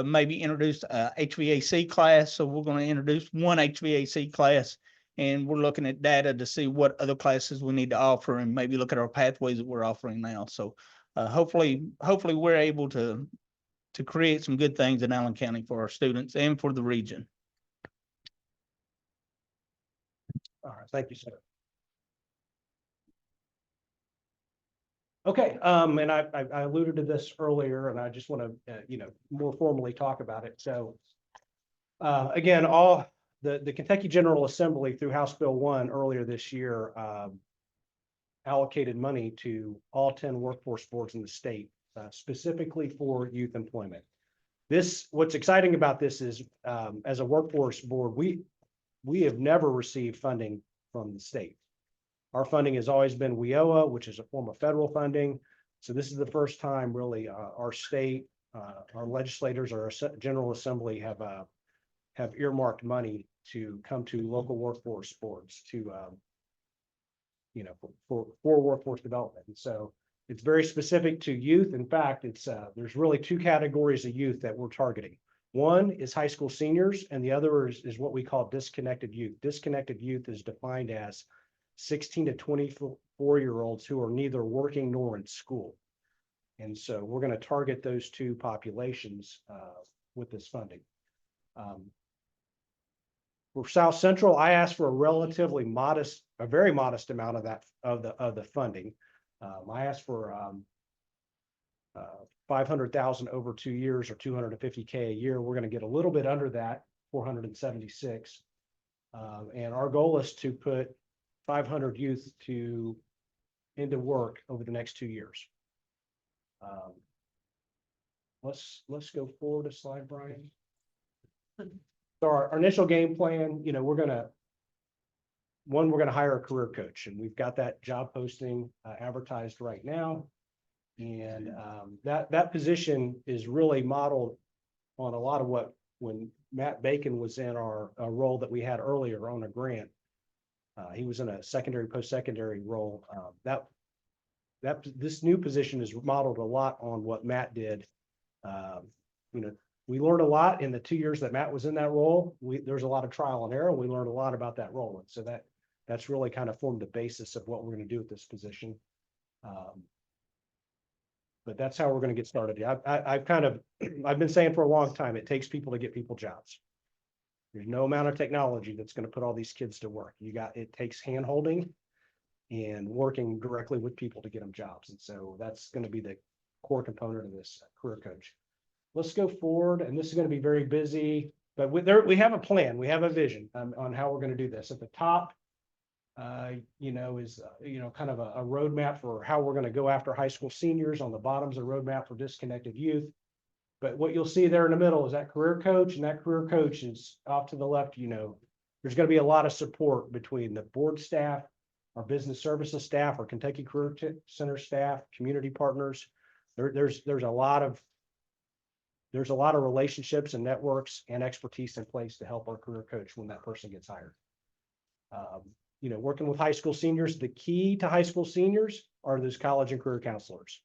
S13: maybe introduce a HVAC class. So we're going to introduce one HVAC class, and we're looking at data to see what other classes we need to offer and maybe look at our pathways that we're offering now. So hopefully we're able to create some good things in Allen County for our students and for the region.
S3: All right, thank you, sir. Okay, and I alluded to this earlier, and I just want to, more formally talk about it. So, again, all the Kentucky General Assembly through House Bill 1 earlier this year allocated money to all 10 workforce boards in the state, specifically for youth employment. What's exciting about this is, as a workforce board, we have never received funding from the state. Our funding has always been WIOA, which is a form of federal funding. So this is the first time really our state, our legislators, our General Assembly have earmarked money to come to local workforce boards to, for workforce development. And so it's very specific to youth. In fact, there's really 2 categories of youth that we're targeting. One is high school seniors, and the other is what we call disconnected youth. Disconnected youth is defined as 16 to 24-year-olds who are neither working nor in school. And so we're going to target those 2 populations with this funding. For South Central, I asked for a very modest amount of that of the funding. I asked for $500,000 over 2 years, or $250K a year. We're going to get a little bit under that, 476. And our goal is to put 500 youth into work over the next 2 years. Let's go forward a slide, Brian. So our initial game plan, we're going to hire a career coach, and we've got that job posting advertised right now. And that position is really modeled on a lot of when Matt Bacon was in our role that we had earlier on a grant. He was in a secondary, post-secondary role. This new position is modeled a lot on what Matt did. You know, we learned a lot in the 2 years that Matt was in that role. There's a lot of trial and error. We learned a lot about that role. And so that's really kind of formed the basis of what we're going to do with this position. But that's how we're going to get started. I've been saying for a long time, it takes people to get people jobs. There's no amount of technology that's going to put all these kids to work. It takes hand holding and working directly with people to get them jobs. And so that's going to be the core component of this career coach. Let's go forward, and this is going to be very busy, but we have a plan. We have a vision on how we're going to do this. At the top, is kind of a roadmap for how we're going to go after high school seniors. On the bottom's a roadmap for disconnected youth. But what you'll see there in the middle is that career coach, and that career coach is off to the left. There's going to be a lot of support between the board staff, our business services staff, our Kentucky Career Center staff, community partners. There's a lot of relationships and networks and expertise in place to help our career coach when that person gets hired. Working with high school seniors, the key to high school seniors are those college and career counselors.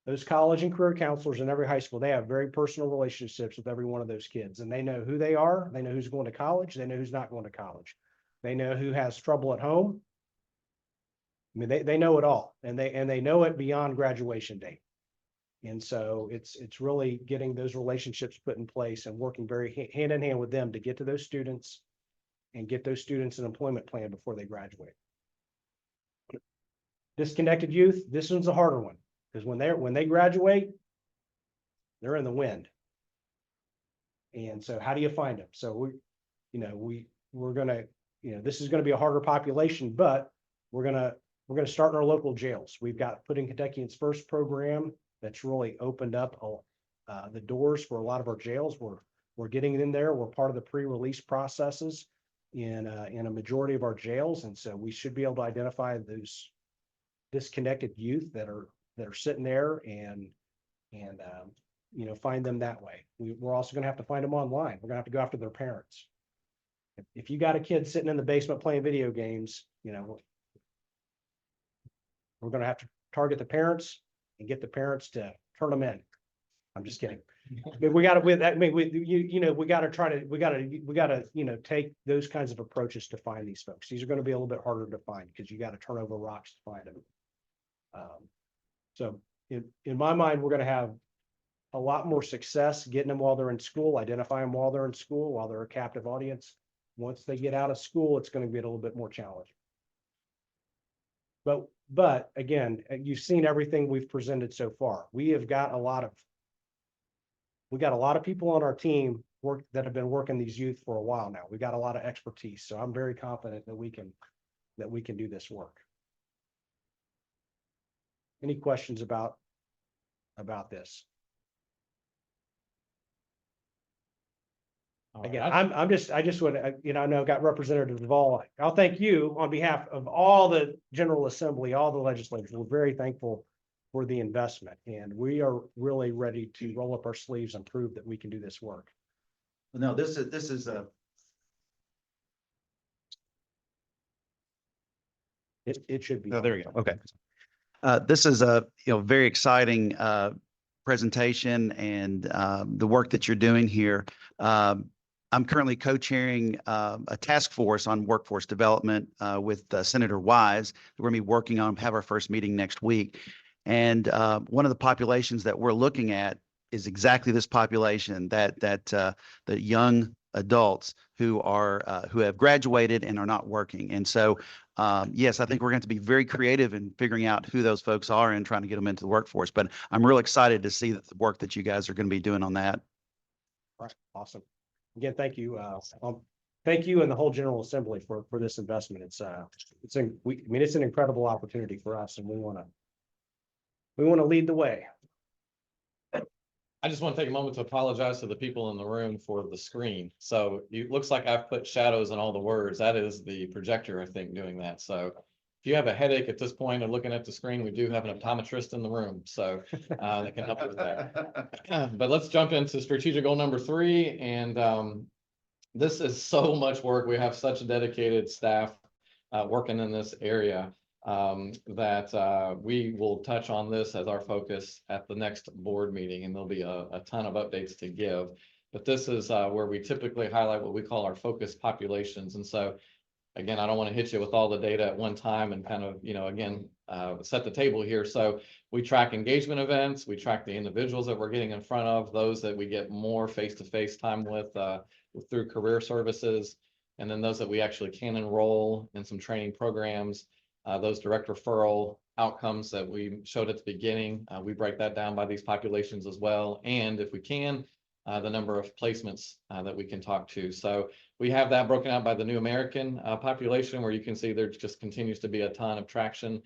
S3: Those college and career counselors in every high school, they have very personal relationships with every one of those kids, and they know who they are. They know who's going to college. They know who's not going to college. They know who has trouble at home. I mean, they know it all, and they know it beyond graduation date. And so it's really getting those relationships put in place and working very hand in hand with them to get to those students and get those students an employment plan before they graduate. Disconnected youth, this one's a harder one, because when they graduate, they're in the wind. And so how do you find them? So we're gonna, this is gonna be a harder population, but we're gonna start in our local jails. We've got Putting Kentuckians First program that's really opened up the doors for a lot of our jails. We're getting in there. We're part of the pre-release processes in a majority of our jails, and so we should be able to identify those disconnected youth that are sitting there and find them that way. We're also going to have to find them online. We're going to have to go after their parents. If you got a kid sitting in the basement playing video games, we're going to have to target the parents and get the parents to turn them in. I'm just kidding. But we got to take those kinds of approaches to find these folks. These are going to be a little bit harder to find because you got to turn over rocks to find them. So in my mind, we're going to have a lot more success getting them while they're in school, identify them while they're in school, while they're a captive audience. Once they get out of school, it's going to be a little bit more challenging. But again, you've seen everything we've presented so far. We got a lot of people on our team that have been working these youth for a while now. We got a lot of expertise, so I'm very confident that we can do this work. Any questions about this? Again, I just want to, I know I've got Representative Duvall. I'll thank you on behalf of all the General Assembly, all the legislators. We're very thankful for the investment, and we are really ready to roll up our sleeves and prove that we can do this work.
S14: No, this is a.
S3: It should be.
S14: Oh, there we go. Okay. This is a very exciting presentation and the work that you're doing here. I'm currently co-chairing a task force on workforce development with Senator Wise. We're going to be working on, have our first meeting next week. And one of the populations that we're looking at is exactly this population, that the young adults who have graduated and are not working. And so, yes, I think we're going to be very creative in figuring out who those folks are and trying to get them into the workforce. But I'm real excited to see the work that you guys are going to be doing on that.
S3: Right. Awesome. Again, thank you. Thank you and the whole General Assembly for this investment. It's an incredible opportunity for us, and we want to lead the way.
S6: I just want to take a moment to apologize to the people in the room for the screen. So it looks like I've put shadows on all the words. That is the projector, I think, doing that. So if you have a headache at this point and looking at the screen, we do have an optometrist in the room, so that can help with that. But let's jump into strategic goal number 3, and this is so much work. We have such a dedicated staff working in this area that we will touch on this as our focus at the next board meeting, and there'll be a ton of updates to give. But this is where we typically highlight what we call our focus populations. And so, again, I don't want to hit you with all the data at one time and kind of, again, set the table here. So we track engagement events, we track the individuals that we're getting in front of, those that we get more face-to-face time with through career services, and then those that we actually can enroll in some training programs, those direct referral outcomes that we showed at the beginning. We break that down by these populations as well. And if we can, the number of placements that we can talk to. So we have that broken out by the New American population, where you can see there just continues to be a ton of traction.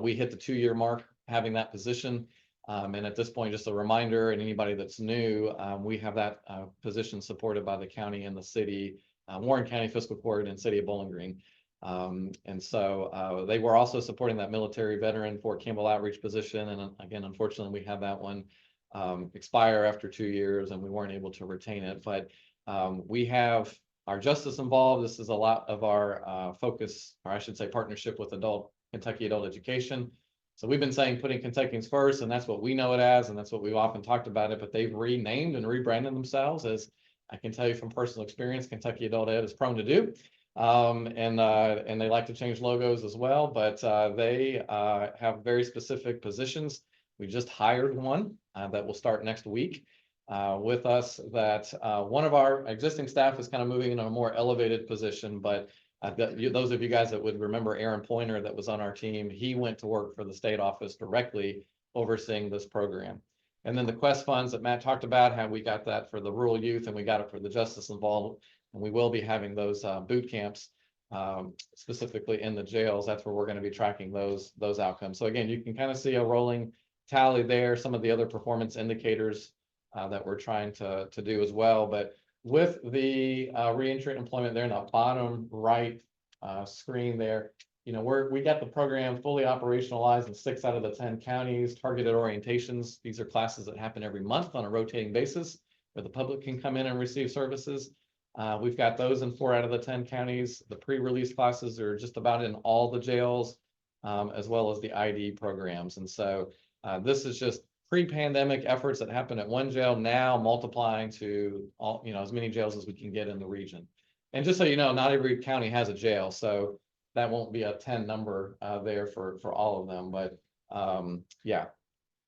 S6: We hit the 2-year mark having that position. And at this point, just a reminder, and anybody that's new, we have that position supported by the county and the city, Warren County Fiscal Court and City of Bowling Green. And so they were also supporting that military veteran Fort Campbell outreach position. And again, unfortunately, we had that one expire after 2 years, and we weren't able to retain it. But we have our justice involved. This is a lot of our focus, or I should say partnership with Kentucky Adult Education. So we've been saying putting Kentuckians first, and that's what we know it as, and that's what we've often talked about it, but they've renamed and rebranded themselves, as I can tell you from personal experience, Kentucky Adult Ed is prone to do. And they like to change logos as well, but they have very specific positions. We just hired one that will start next week with us, that one of our existing staff is kind of moving in a more elevated position, but those of you guys that would remember Aaron Pointer that was on our team, he went to work for the state office directly overseeing this program. And then the Quest funds that Matt talked about, how we got that for the rural youth, and we got it for the justice involved. And we will be having those boot camps specifically in the jails. That's where we're going to be tracking those outcomes. So again, you can kind of see a rolling tally there, some of the other performance indicators that we're trying to do as well. But with the reentry employment there in the bottom right screen there, we got the program fully operationalized in 6 out of the 10 counties. Targeted orientations, these are classes that happen every month on a rotating basis, where the public can come in and receive services. We've got those in 4 out of the 10 counties. The pre-release classes are just about in all the jails, as well as the ID programs. And so this is just pre-pandemic efforts that happen at one jail, now multiplying to all, as many jails as we can get in the region. And just so you know, not every county has a jail, so that won't be a 10 number there for all of them. But yeah.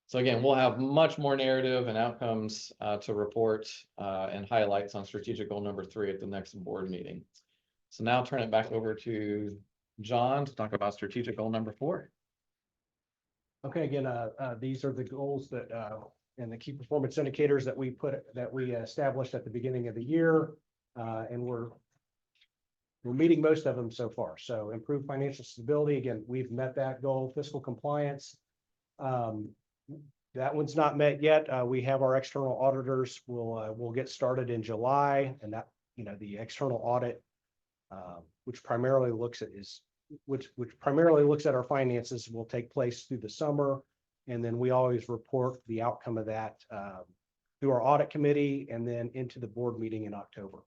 S6: So again, we'll have much more narrative and outcomes to report and highlights on strategic goal number 3 at the next board meeting. So now I'll turn it back over to John to talk about strategic goal number 4.
S3: Okay, again, these are the goals that and the key performance indicators that we established at the beginning of the year, and we're meeting most of them so far. So improve financial stability. Again, we've met that goal. Fiscal compliance. That one's not met yet. We have our external auditors. We'll get started in July, and that the external audit, which primarily looks at our finances, will take place through the summer, and then we always report the outcome of that through our audit committee and then into the board meeting in October.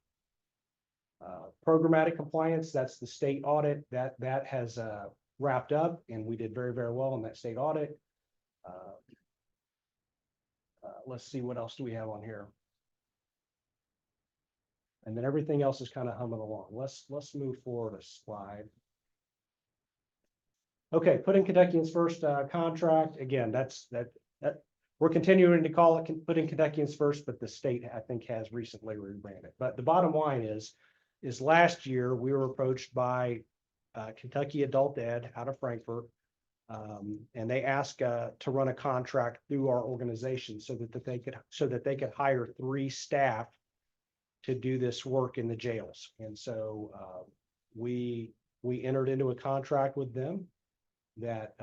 S3: Programmatic compliance, that's the state audit that has wrapped up, and we did very, very well in that state audit. Let's see, what else do we have on here? And then everything else is kind of humming along. Let's move forward a slide. Okay, putting Kentuckians first contract. Again, that we're continuing to call it putting Kentuckians first, but the state, I think, has recently rebranded. But the bottom line is last year we were approached by Kentucky Adult Ed out of Frankfort, and they asked to run a contract through our organization so that they could hire 3 staff to do this work in the jails. And so we entered into a contract with them that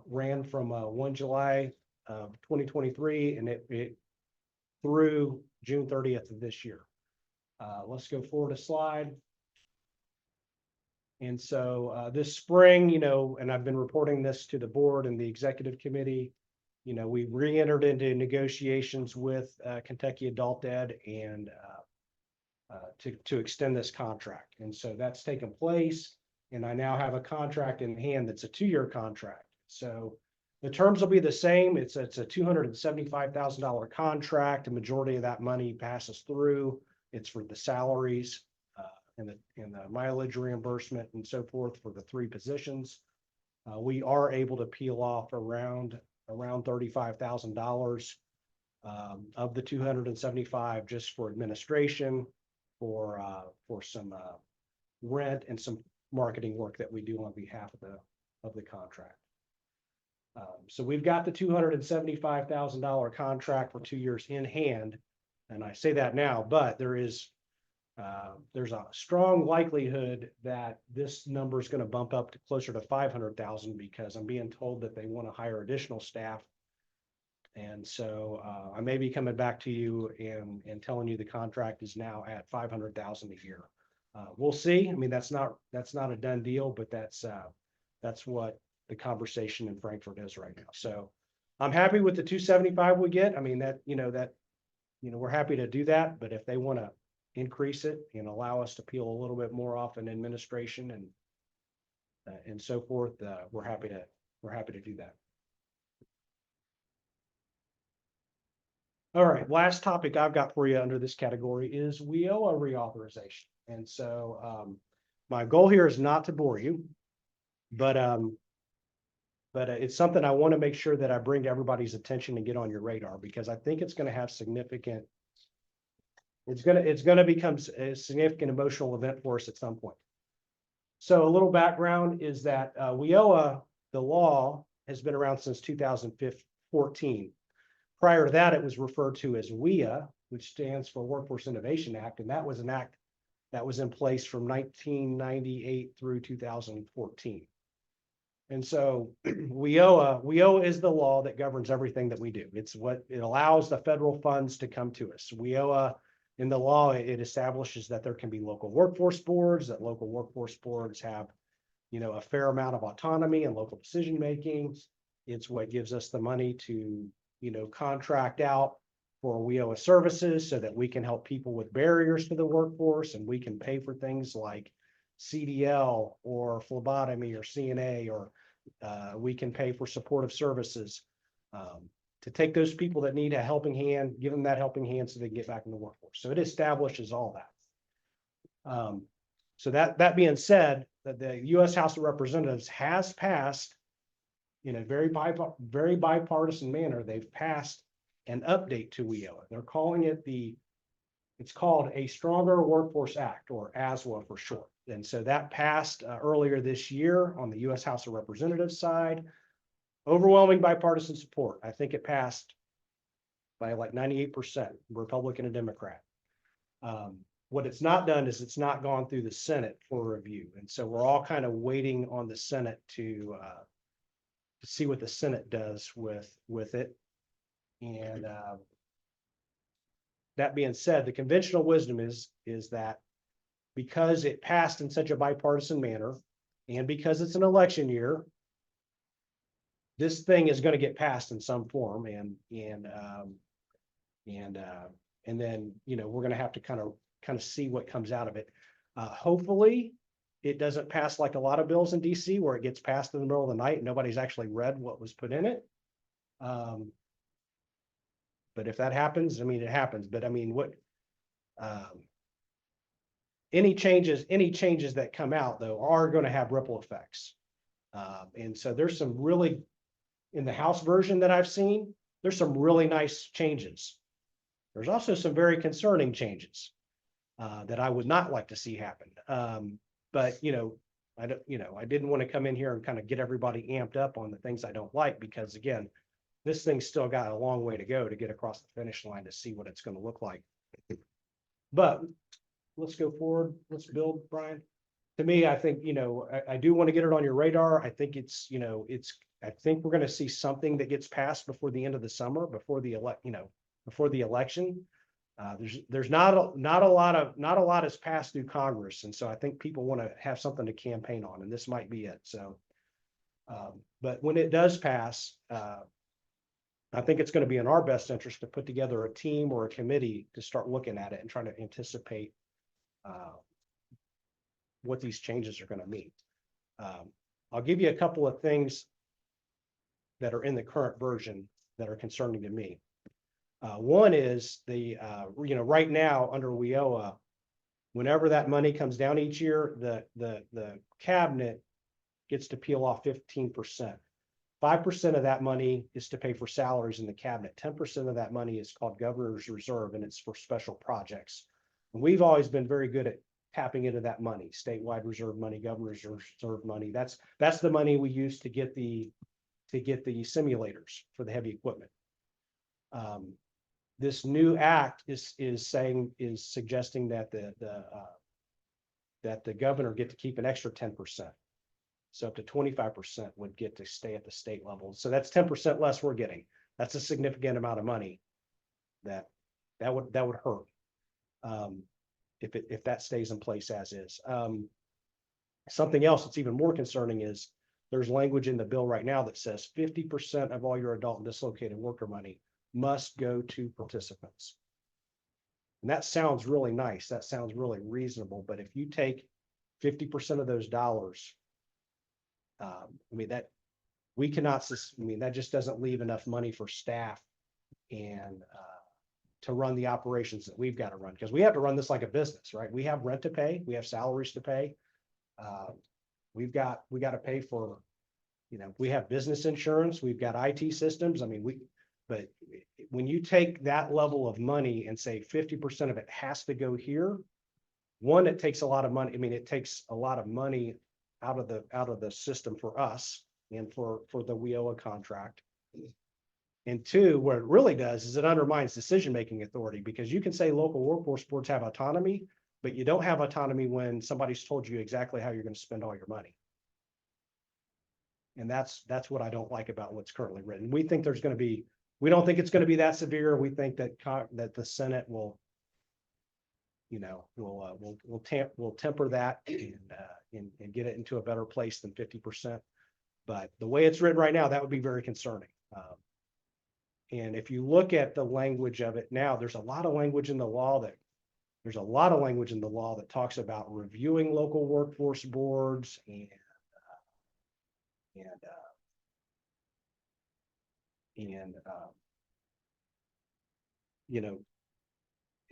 S3: ran from 1 July of 2023, and it through June 30th of this year. Let's go forward a slide. And so this spring, and I've been reporting this to the board and the executive committee, we re-entered into negotiations with Kentucky Adult Ed and to extend this contract. And so that's taken place. And I now have a contract in hand that's a 2-year contract. So the terms will be the same. It's a $275,000 contract. The majority of that money passes through. It's for the salaries and the mileage reimbursement and so forth for the 3 positions. We are able to peel off around $35,000 of the 275 just for administration, for some rent and some marketing work that we do on behalf of the contract. So we've got the $275,000 contract for 2 years in hand, and I say that now, but there's a strong likelihood that this number is going to bump up to closer to 500,000 because I'm being told that they want to hire additional staff. And so I may be coming back to you and telling you the contract is now at 500,000 a year. We'll see. I mean, that's not a done deal, but that's what the conversation in Frankfurt is right now. So I'm happy with the 275 we get. I mean, we're happy to do that, but if they want to increase it and allow us to peel a little bit more off in administration and so forth, we're happy to do that. All right, last topic I've got for you under this category is WIOA reauthorization. And so my goal here is not to bore you, but it's something I want to make sure that I bring to everybody's attention and get on your radar, because I think it's going to have significant, it's going to become a significant emotional event for us at some point. So a little background is that WIOA, the law, has been around since 2014. Prior to that, it was referred to as WIA, which stands for Workforce Innovation Act, and that was an act that was in place from 1998 through 2014. And so WIOA is the law that governs everything that we do. It's what it allows the federal funds to come to us. WIOA, in the law, it establishes that there can be local workforce boards, that local workforce boards have, a fair amount of autonomy and local decision making. It's what gives us the money to, contract out for WIOA services so that we can help people with barriers to the workforce, and we can pay for things like CDL or phlebotomy or CNA, or we can pay for supportive services to take those people that need a helping hand, give them that helping hand so they can get back in the workforce. So it establishes all that. So that being said, that the U.S. House of Representatives has passed, in a very bipartisan manner, they've passed an update to WIOA. They're calling it it's called a Stronger Workforce Act, or ASWA for short. And so that passed earlier this year on the U.S. House of Representatives side. Overwhelming bipartisan support. I think it passed by like 98%, Republican and Democrat. What it's not done is it's not gone through the Senate for review. And so we're all kind of waiting on the Senate to see what the Senate does with it. And that being said, the conventional wisdom is that because it passed in such a bipartisan manner, and because it's an election year, this thing is going to get passed in some form, and then we're going to have to kind of see what comes out of it. Hopefully, it doesn't pass like a lot of bills in DC where it gets passed in the middle of the night and nobody's actually read what was put in it. But if that happens, I mean, it happens. But I mean, any changes that come out though are going to have ripple effects. And so there's some really, in the House version that I've seen, there's some really nice changes. There's also some very concerning changes that I would not like to see happen. But I didn't want to come in here and kind of get everybody amped up on the things I don't like, because again, this thing's still got a long way to go to get across the finish line to see what it's going to look like. But let's go forward. Let's build, Brian. To me, I think, I do want to get it on your radar. I think I think we're going to see something that gets passed before the end of the summer, before the election. There's not a lot has passed through Congress. And so I think people want to have something to campaign on, and this might be it. So, but when it does pass, I think it's going to be in our best interest to put together a team or a committee to start looking at it and trying to anticipate what these changes are going to mean. I'll give you a couple of things that are in the current version that are concerning to me. One is right now under WIOA, whenever that money comes down each year, the cabinet gets to peel off 15%. 5% of that money is to pay for salaries in the cabinet. 10% of that money is called governor's reserve, and it's for special projects. And we've always been very good at tapping into that money, statewide reserve money, governor's reserve money. That's the money we use to get the simulators for the heavy equipment. This new act is suggesting that the governor get to keep an extra 10%. So up to 25% would get to stay at the state level. So that's 10% less we're getting. That's a significant amount of money that would hurt if that stays in place as is. Something else that's even more concerning is there's language in the bill right now that says 50% of all your adult and dislocated worker money must go to participants. And that sounds really nice. That sounds really reasonable. But if you take 50% of those dollars, that just doesn't leave enough money for staff and to run the operations that we've got to run, because we have to run this like a business, right? We have rent to pay, we have salaries to pay. We got to pay for, we have business insurance, we've got IT systems. But when you take that level of money and say 50% of it has to go here, one, it takes a lot of money. It takes a lot of money out of the system for us and for the WIOA contract. And two, what it really does is it undermines decision-making authority, because you can say local workforce boards have autonomy, but you don't have autonomy when somebody's told you exactly how you're going to spend all your money. And that's what I don't like about what's currently written. We don't think it's going to be that severe. We think that the Senate will temper that and get it into a better place than 50%. But the way it's written right now, that would be very concerning. And if you look at the language of it now, there's a lot of language in the law that talks about reviewing local workforce boards and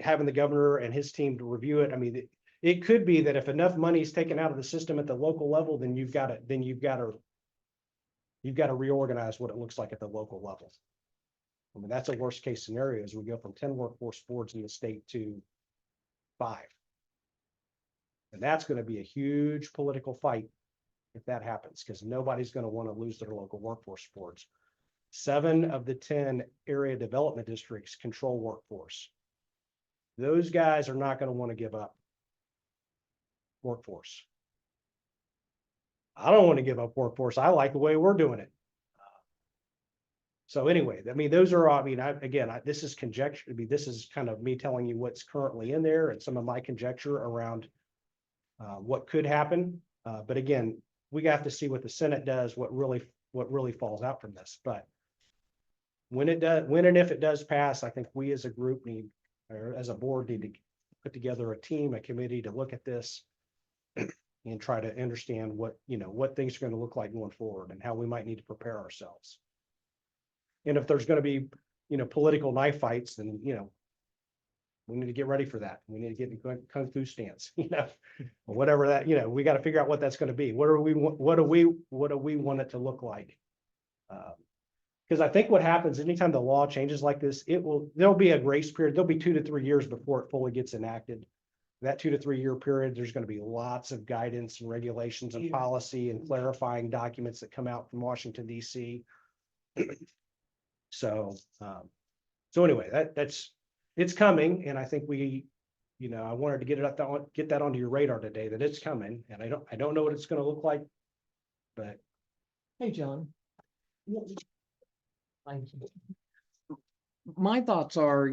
S3: having the governor and his team to review it. It could be that if enough money is taken out of the system at the local level, then you've got to reorganize what it looks like at the local level. That's a worst case scenario as we go from 10 workforce boards in the state to 5. And that's going to be a huge political fight if that happens, because nobody's going to want to lose their local workforce boards. 7 of the 10 area development districts control workforce. Those guys are not going to want to give up workforce. I don't want to give up workforce. I like the way we're doing it. So anyway, those are, this is conjecture. This is kind of me telling you what's currently in there and some of my conjecture around what could happen. But again, we have to see what the Senate does, what really falls out from this. But when and if it does pass, I think we as a group or as a board need to put together a team, a committee to look at this and try to understand what things are going to look like going forward and how we might need to prepare ourselves. And if there's going to be, political knife fights, then, we need to get ready for that. We need to get in kung fu stance, or whatever that, we got to figure out what that's going to be. What do we want it to look like? Because I think what happens anytime the law changes like this, there'll be a grace period. There'll be 2 to 3 years before it fully gets enacted. That 2 to 3 year period, there's going to be lots of guidance and regulations and policy and clarifying documents that come out from Washington, D.C. So anyway, it's coming. And I think I wanted to get that onto your radar today, that it's coming. And I don't know what it's going to look like, but.
S15: Hey, John. My thoughts are,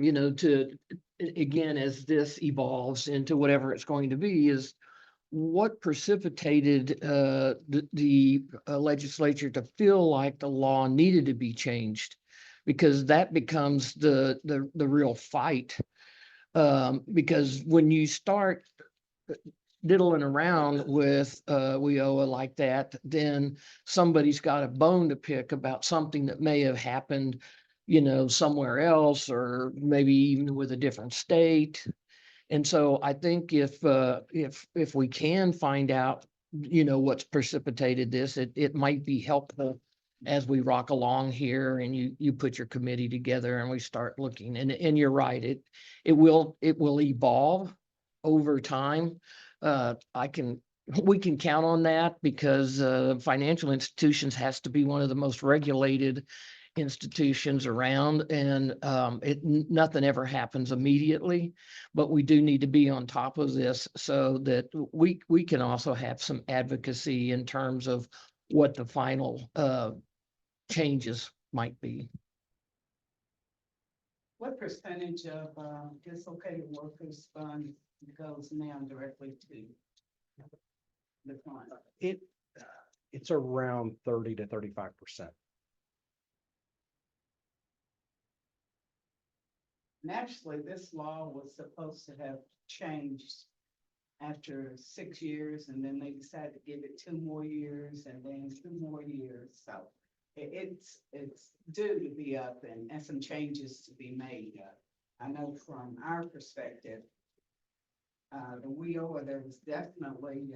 S15: again, as this evolves into whatever it's going to be, is what precipitated the legislature to feel like the law needed to be changed? Because that becomes the real fight. Because when you start diddling around with WIOA like that, then somebody's got a bone to pick about something that may have happened, somewhere else, or maybe even with a different state. And so I think if we can find out, what's precipitated this, it might be helpful as we rock along here and you put your committee together and we start looking. And you're right, it will evolve over time. We can count on that because financial institutions has to be one of the most regulated institutions around, and nothing ever happens immediately, but we do need to be on top of this so that we can also have some advocacy in terms of what the final changes might be.
S4: What percentage of dislocated workers fund goes now directly to the fund?
S3: It's around 30 to 35%.
S4: Naturally, this law was supposed to have changed after 6 years, and then they decided to give it 2 more years and then 2 more years. So it's due to be up and some changes to be made. I know from our perspective, the WIOA, there was definitely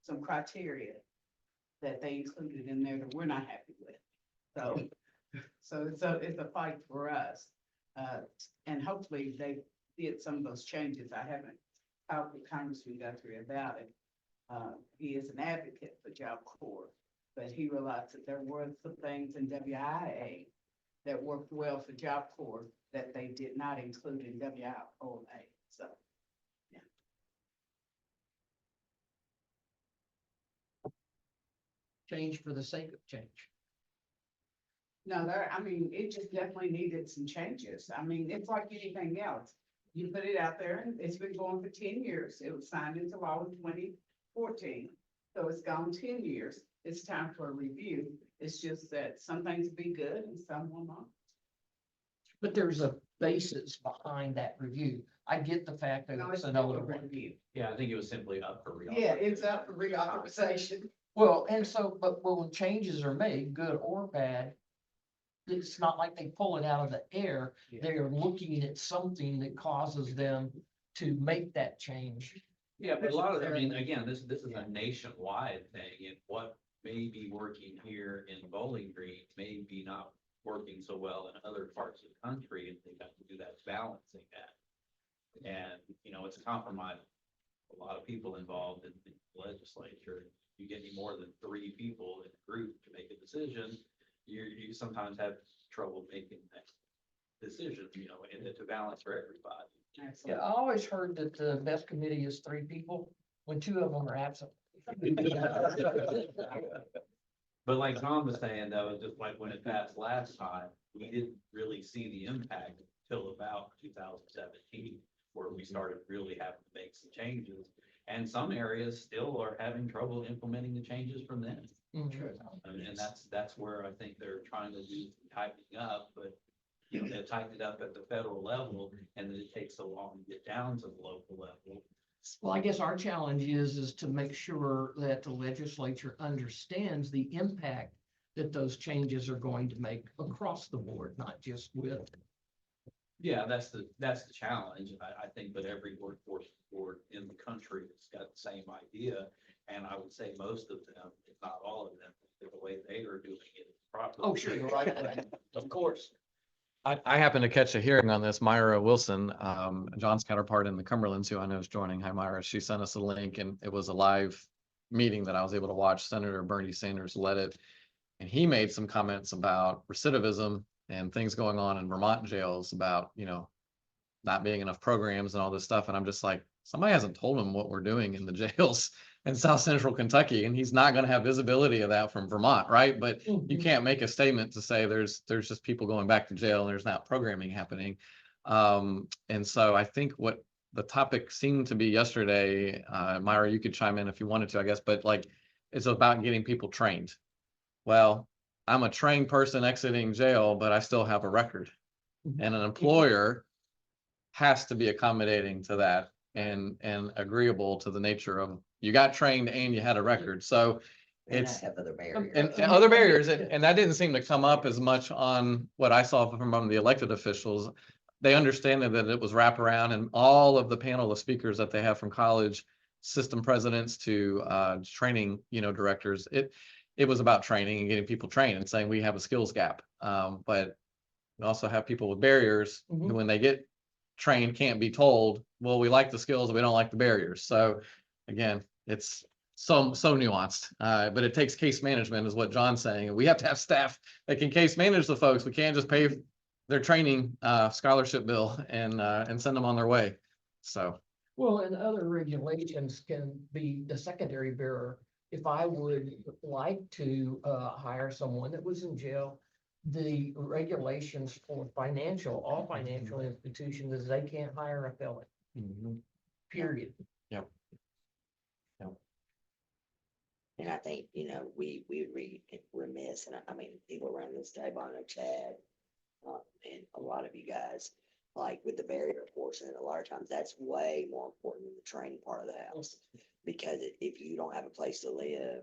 S4: some criteria that they included in there that we're not happy with. So it's a fight for us. And hopefully they did some of those changes. I haven't talked with Congressman Guthrie about it. He is an advocate for Job Corps, but he realized that there were some things in WIA that worked well for Job Corps that they did not include in WIOA. So, yeah.
S15: Change for the sake of change.
S4: No, it just definitely needed some changes. It's like anything else. You put it out there and it's been going for 10 years. It was signed into law in 2014. So it's gone 10 years. It's time for a review. It's just that some things will be good and some will not.
S15: But there's a basis behind that review. I get the fact that
S4: No,
S15: it's
S4: it's
S15: an
S4: still a
S15: older one.
S4: review.
S6: Yeah, I think it was simply up for real.
S4: Yeah, it's up for reauthorization.
S15: Well, and so, but when changes are made, good or bad, it's not like they pull it out of the air. They're looking at something that causes them to make that change.
S16: Yeah, but a lot of, again, this is a nationwide thing, and what may be working here in Bowling Green may be not working so well in other parts of the country, and they have to do that balancing that. And, it's a compromise. A lot of people involved in the legislature. You get any more than 3 people in a group to make a decision, you sometimes have trouble making that decision, and to balance for everybody.
S15: Yeah, I always heard that the best committee is 3 people when 2 of them are absent.
S16: But like Tom was saying, though, just like when it passed last time, we didn't really see the impact until about 2017, where we started really having to make some changes. And some areas still are having trouble implementing the changes from then. And that's where I think they're trying to do tightening up, but they tighten it up at the federal level, and then it takes so long to get down to the local level.
S15: Well, I guess our challenge is to make sure that the legislature understands the impact that those changes are going to make across the board, not just with.
S16: Yeah, that's the challenge. I think that every workforce board in the country has got the same idea. And I would say most of them, if not all of them, the way they are doing it properly.
S15: Oh, sure, you're right. Of course.
S6: I happened to catch a hearing on this. Myra Wilson, John's counterpart in the Cumberlands, who I know is joining. Hi, Myra. She sent us a link, and it was a live meeting that I was able to watch. Senator Bernie Sanders led it, and he made some comments about recidivism and things going on in Vermont jails about, not being enough programs and all this stuff. And I'm just like, somebody hasn't told him what we're doing in the jails in South Central Kentucky, and he's not going to have visibility of that from Vermont, right? But you can't make a statement to say there's just people going back to jail and there's not programming happening. And so I think what the topic seemed to be yesterday, Myra, you could chime in if you wanted to, I guess, but like, it's about getting people trained. Well, I'm a trained person exiting jail, but I still have a record. And an employer has to be accommodating to that and agreeable to the nature of, you got trained and you had a record. So it's,
S12: have other barriers.
S6: and other barriers, and that didn't seem to come up as much on what I saw from the elected officials. They understand that it was wraparound, and all of the panel of speakers that they have from college system presidents to training, directors, it was about training and getting people trained and saying we have a skills gap. But we also have people with barriers who, when they get trained, can't be told, well, we like the skills, we don't like the barriers. So again, it's so nuanced, but it takes case management is what John's saying. And we have to have staff that can case manage the folks. We can't just pay their training scholarship bill and send them on their way. So.
S15: Well, and other regulations can be the secondary barrier. If I would like to hire someone that was in jail, the regulations for all financial institutions is they can't hire a felon. Period.
S6: Yep.
S12: And I think, we read remiss, and I mean, people around this table, I know Chad, and a lot of you guys, like with the barrier portion, a lot of times that's way more important than the training part of the house. Because if you don't have a place to live,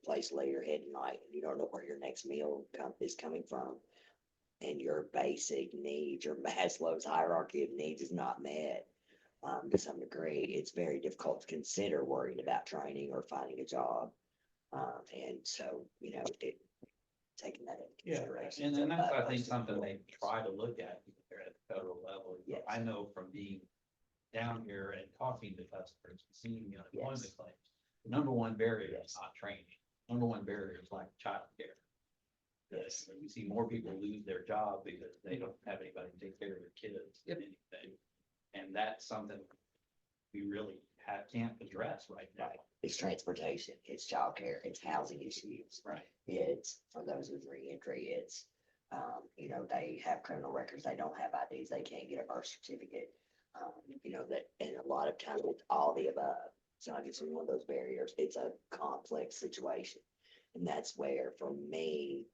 S12: place to lay your head at night, and you don't know where your next meal is coming from, and your basic needs, your Maslow's hierarchy of needs is not met, to some degree, it's very difficult to consider worrying about training or finding a job. And so, taking that into consideration.
S16: And then that's, I think, something they try to look at there at the federal level.
S12: Yes.
S16: I know from being down here and talking to customers, seeing the unemployment claims, the number one barrier is not training. Number one barrier is lack of childcare. Yes. We see more people lose their job because they don't have anybody to take care of their kids and anything. And that's something we really can't address right now.
S12: Right. It's transportation, it's childcare, it's housing issues.
S16: Right.
S12: It's for those with reentry, it's, they have criminal records, they don't have IDs, they can't get a birth certificate. That, and a lot of times it's all the above. It's not just one of those barriers, it's a complex situation. And that's where, for me,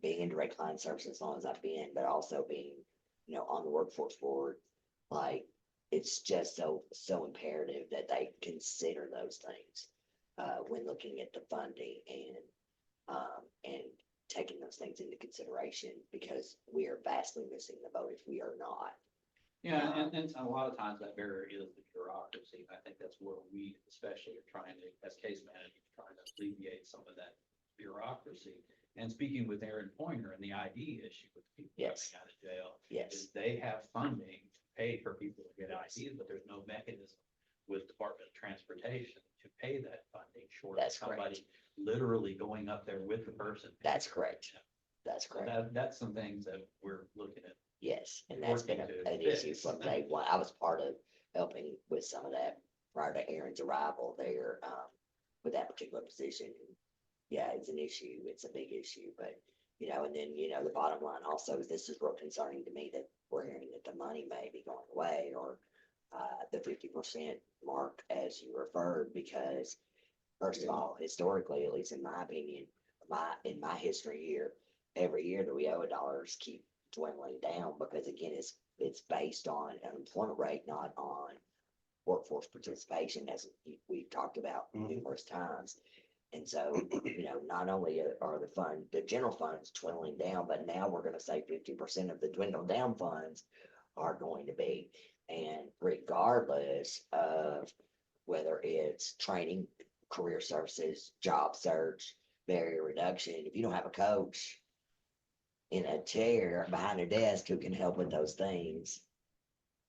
S12: being in direct client service as long as I've been, but also being, on the workforce board, like, it's just so imperative that they consider those things when looking at the funding and taking those things into consideration, because we are vastly missing the boat if we are not.
S16: Yeah, and a lot of times that barrier is the bureaucracy. I think that's where we especially are trying to, as case managers, trying to alleviate some of that bureaucracy. And speaking with Aaron Pointer and the ID issue with people coming out of jail, is they have funding to pay for people to get IDs, but there's no mechanism with Department of Transportation to pay that funding short of somebody literally going up there with the person.
S12: That's correct. That's correct.
S16: That's some things that we're looking at.
S12: Yes, and that's been an issue from day one. I was part of helping with some of that prior to Aaron's arrival there, with that particular position. Yeah, it's an issue. It's a big issue, but, and then, the bottom line also is this is real concerning to me that we're hearing that the money may be going away, or the 50% mark, as you referred, because first of all, historically, at least in my opinion, in my history here, every year that we owe dollars keep dwindling down, because again, it's based on unemployment rate, not on workforce participation, as we've talked about numerous times. And so, not only are the general funds dwindling down, but now we're going to say 50% of the dwindled down funds are going to be. And regardless of whether it's training, career services, job search, barrier reduction, if you don't have a coach in a chair behind a desk who can help with those things,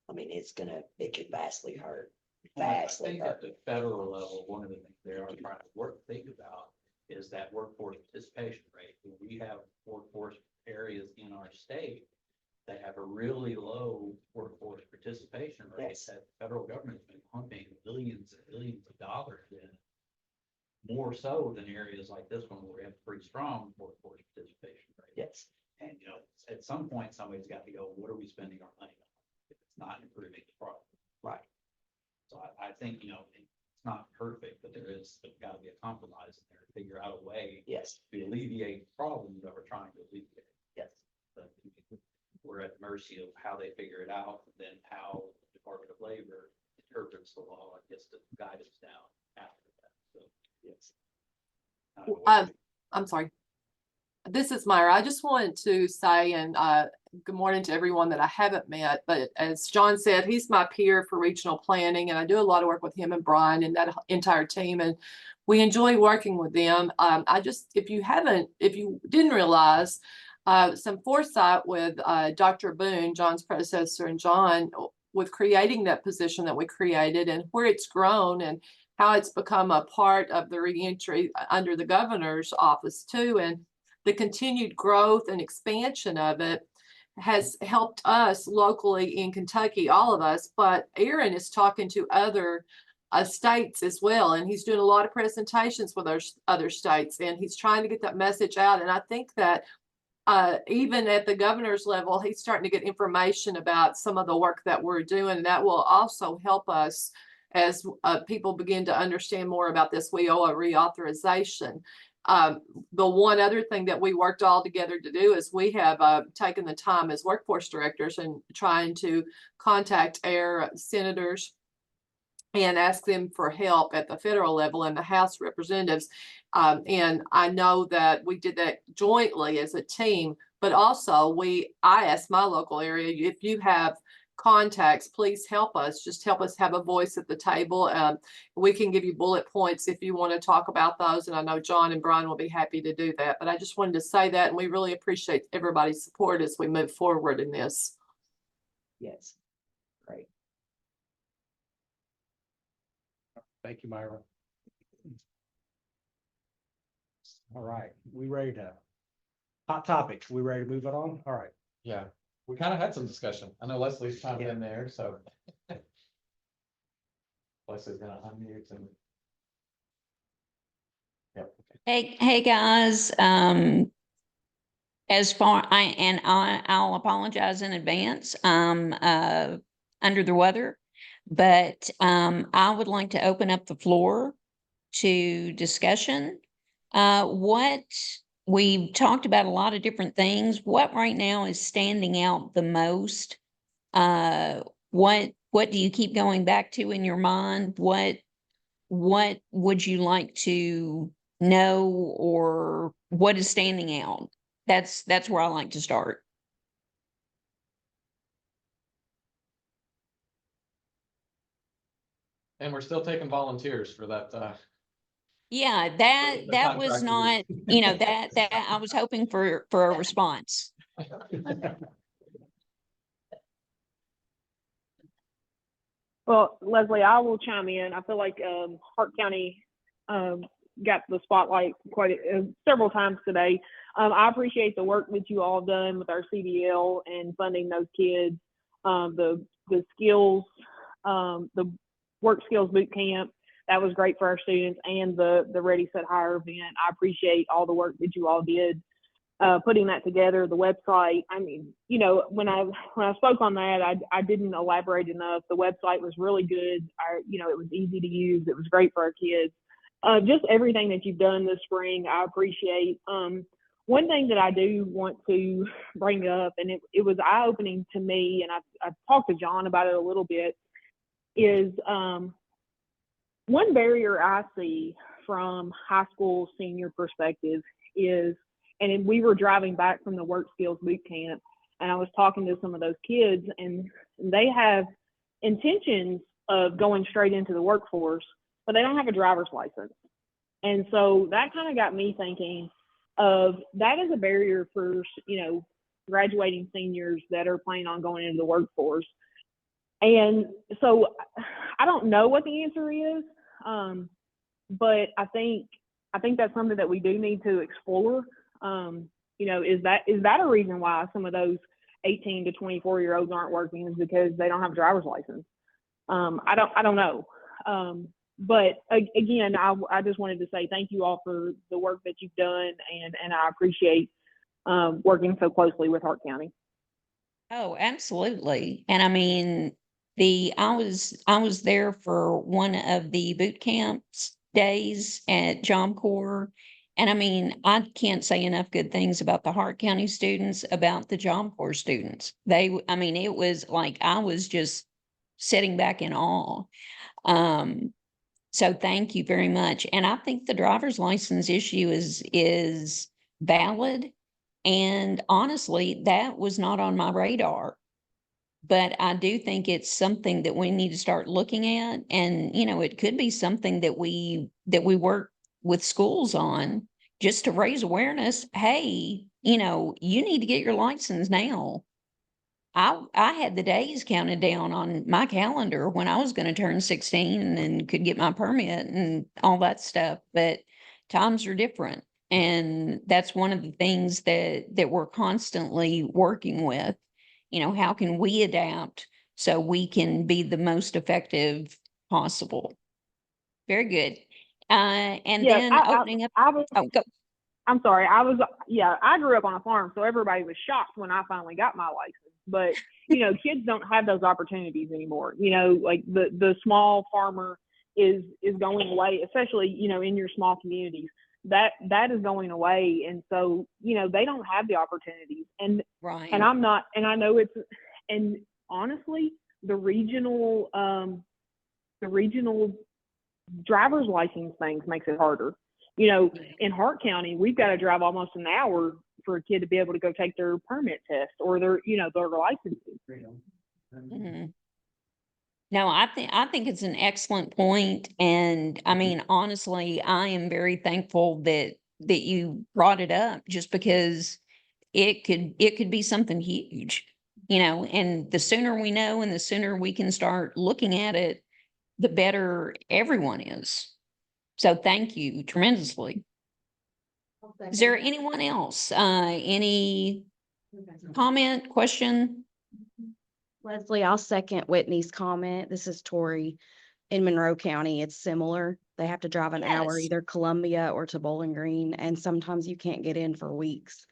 S12: I mean, it could vastly hurt.
S16: I think at the federal level, one of the things they are trying to think about is that workforce participation rate. We have workforce areas in our state that have a really low workforce participation rate that the federal government's been pumping billions and billions of dollars in, more so than areas like this one where we have a pretty strong workforce participation rate.
S12: Yes.
S16: And, at some point, somebody's got to go, what are we spending our money on? If it's not improving the product.
S12: Right.
S16: So I think, it's not perfect, but there's got to be a compromise in there to figure out a way
S12: Yes,
S16: to alleviate the problem that we're trying to alleviate.
S12: yes.
S16: But we're at mercy of how they figure it out, and then how the Department of Labor interprets the law, I guess, to guide us down after that, so.
S12: Yes.
S17: I'm sorry. This is Myra. I just wanted to say, and good morning to everyone that I haven't met, but as John said, he's my peer for regional planning, and I do a lot of work with him and Brian and that entire team, and we enjoy working with them. If you didn't realize, some foresight with Dr. Boone, John's predecessor, and John, with creating that position that we created and where it's grown and how it's become a part of the reentry under the governor's office too. And the continued growth and expansion of it has helped us locally in Kentucky, all of us, but Aaron is talking to other states as well. And he's doing a lot of presentations with other states, and he's trying to get that message out. And I think that even at the governor's level, he's starting to get information about some of the work that we're doing. And that will also help us as people begin to understand more about this WIOA reauthorization. The one other thing that we worked all together to do is we have taken the time as workforce directors and trying to contact our senators and ask them for help at the federal level and the House representatives. And I know that we did that jointly as a team, but also I asked my local area, if you have contacts, please help us. Just help us have a voice at the table. We can give you bullet points if you want to talk about those. And I know John and Brian will be happy to do that. But I just wanted to say that, and we really appreciate everybody's support as we move forward in this.
S12: Yes. Great.
S3: Thank you, Myra. All right, we ready to, hot topics, we ready to move it on? All right.
S6: Yeah, we kind of had some discussion. I know Leslie's chimed in there, so. Leslie's gonna unmute and. Yep.
S18: Hey guys, I'll apologize in advance. Under the weather, but I would like to open up the floor to discussion. We've talked about a lot of different things. What right now is standing out the most? What do you keep going back to in your mind? What would you like to know, or what is standing out? That's where I like to start.
S6: And we're still taking volunteers for that.
S18: Yeah,
S6: The
S18: that was
S6: contractors.
S18: not, that I was hoping for a response.
S1: Well, Leslie, I will chime in. I feel like Hart County got the spotlight several times today. I appreciate the work that you all have done with our CDL and funding those kids. The skills, the work skills boot camp, that was great for our students, and the Ready Set Hire event. I appreciate all the work that you all did putting that together. The website, I mean, when I spoke on that, I didn't elaborate enough. The website was really good. It was easy to use. It was great for our kids. Just everything that you've done this spring, I appreciate. One thing that I do want to bring up, and it was eye-opening to me, and I talked to John about it a little bit, is one barrier I see from high school senior perspective is, and we were driving back from the work skills boot camp, and I was talking to some of those kids, and they have intentions of going straight into the workforce, but they don't have a driver's license. And so that kind of got me thinking of that as a barrier for, graduating seniors that are planning on going into the workforce. And so I don't know what the answer is, but I think that's something that we do need to explore. Is that a reason why some of those 18 to 24-year-olds aren't working, is because they don't have a driver's license? I don't know. But again, I just wanted to say thank you all for the work that you've done, and I appreciate working so closely with Hart County.
S18: Oh, absolutely. And I mean, I was there for one of the boot camps days at Job Corps. And I mean, I can't say enough good things about the Hart County students, about the Job Corps students. I mean, it was like, I was just sitting back in awe. So thank you very much. And I think the driver's license issue is valid. And honestly, that was not on my radar. But I do think it's something that we need to start looking at. And, you know, it could be something that we work with schools on, just to raise awareness. Hey, you know, you need to get your license now. I had the days counted down on my calendar when I was going to turn 16 and could get my permit and all that stuff. But times are different. And that's one of the things that we're constantly working with. You know, how can we adapt so we can be the most effective possible? Very good. And
S1: Yeah,
S18: then
S1: I
S18: opening up.
S1: was
S18: Oh, go.
S1: I'm sorry. I grew up on a farm, so everybody was shocked when I finally got my license. But, you know, kids don't have those opportunities anymore. You know, like the small farmer is going away, especially, you know, in your small communities. That is going away. And so, you know, they don't have the opportunities. And
S18: Right.
S1: and I know and honestly, the regional driver's license things makes it harder. You know, in Hart County, we've got to drive almost an hour for a kid to be able to go take their permit test or their licensing.
S18: Mhm. No, I think it's an excellent point. And I mean, honestly, I am very thankful that you brought it up, just because it could be something huge, you know, and the sooner we know and the sooner we can start looking at it, the better everyone is. So thank you tremendously. Is there anyone else? Any comment, question?
S19: Leslie, I'll second Whitney's comment. This is Tori. In Monroe County, it's similar. They have to drive an hour,
S18: Yes.
S19: either Columbia or to Bowling Green, and sometimes you can't get in for weeks.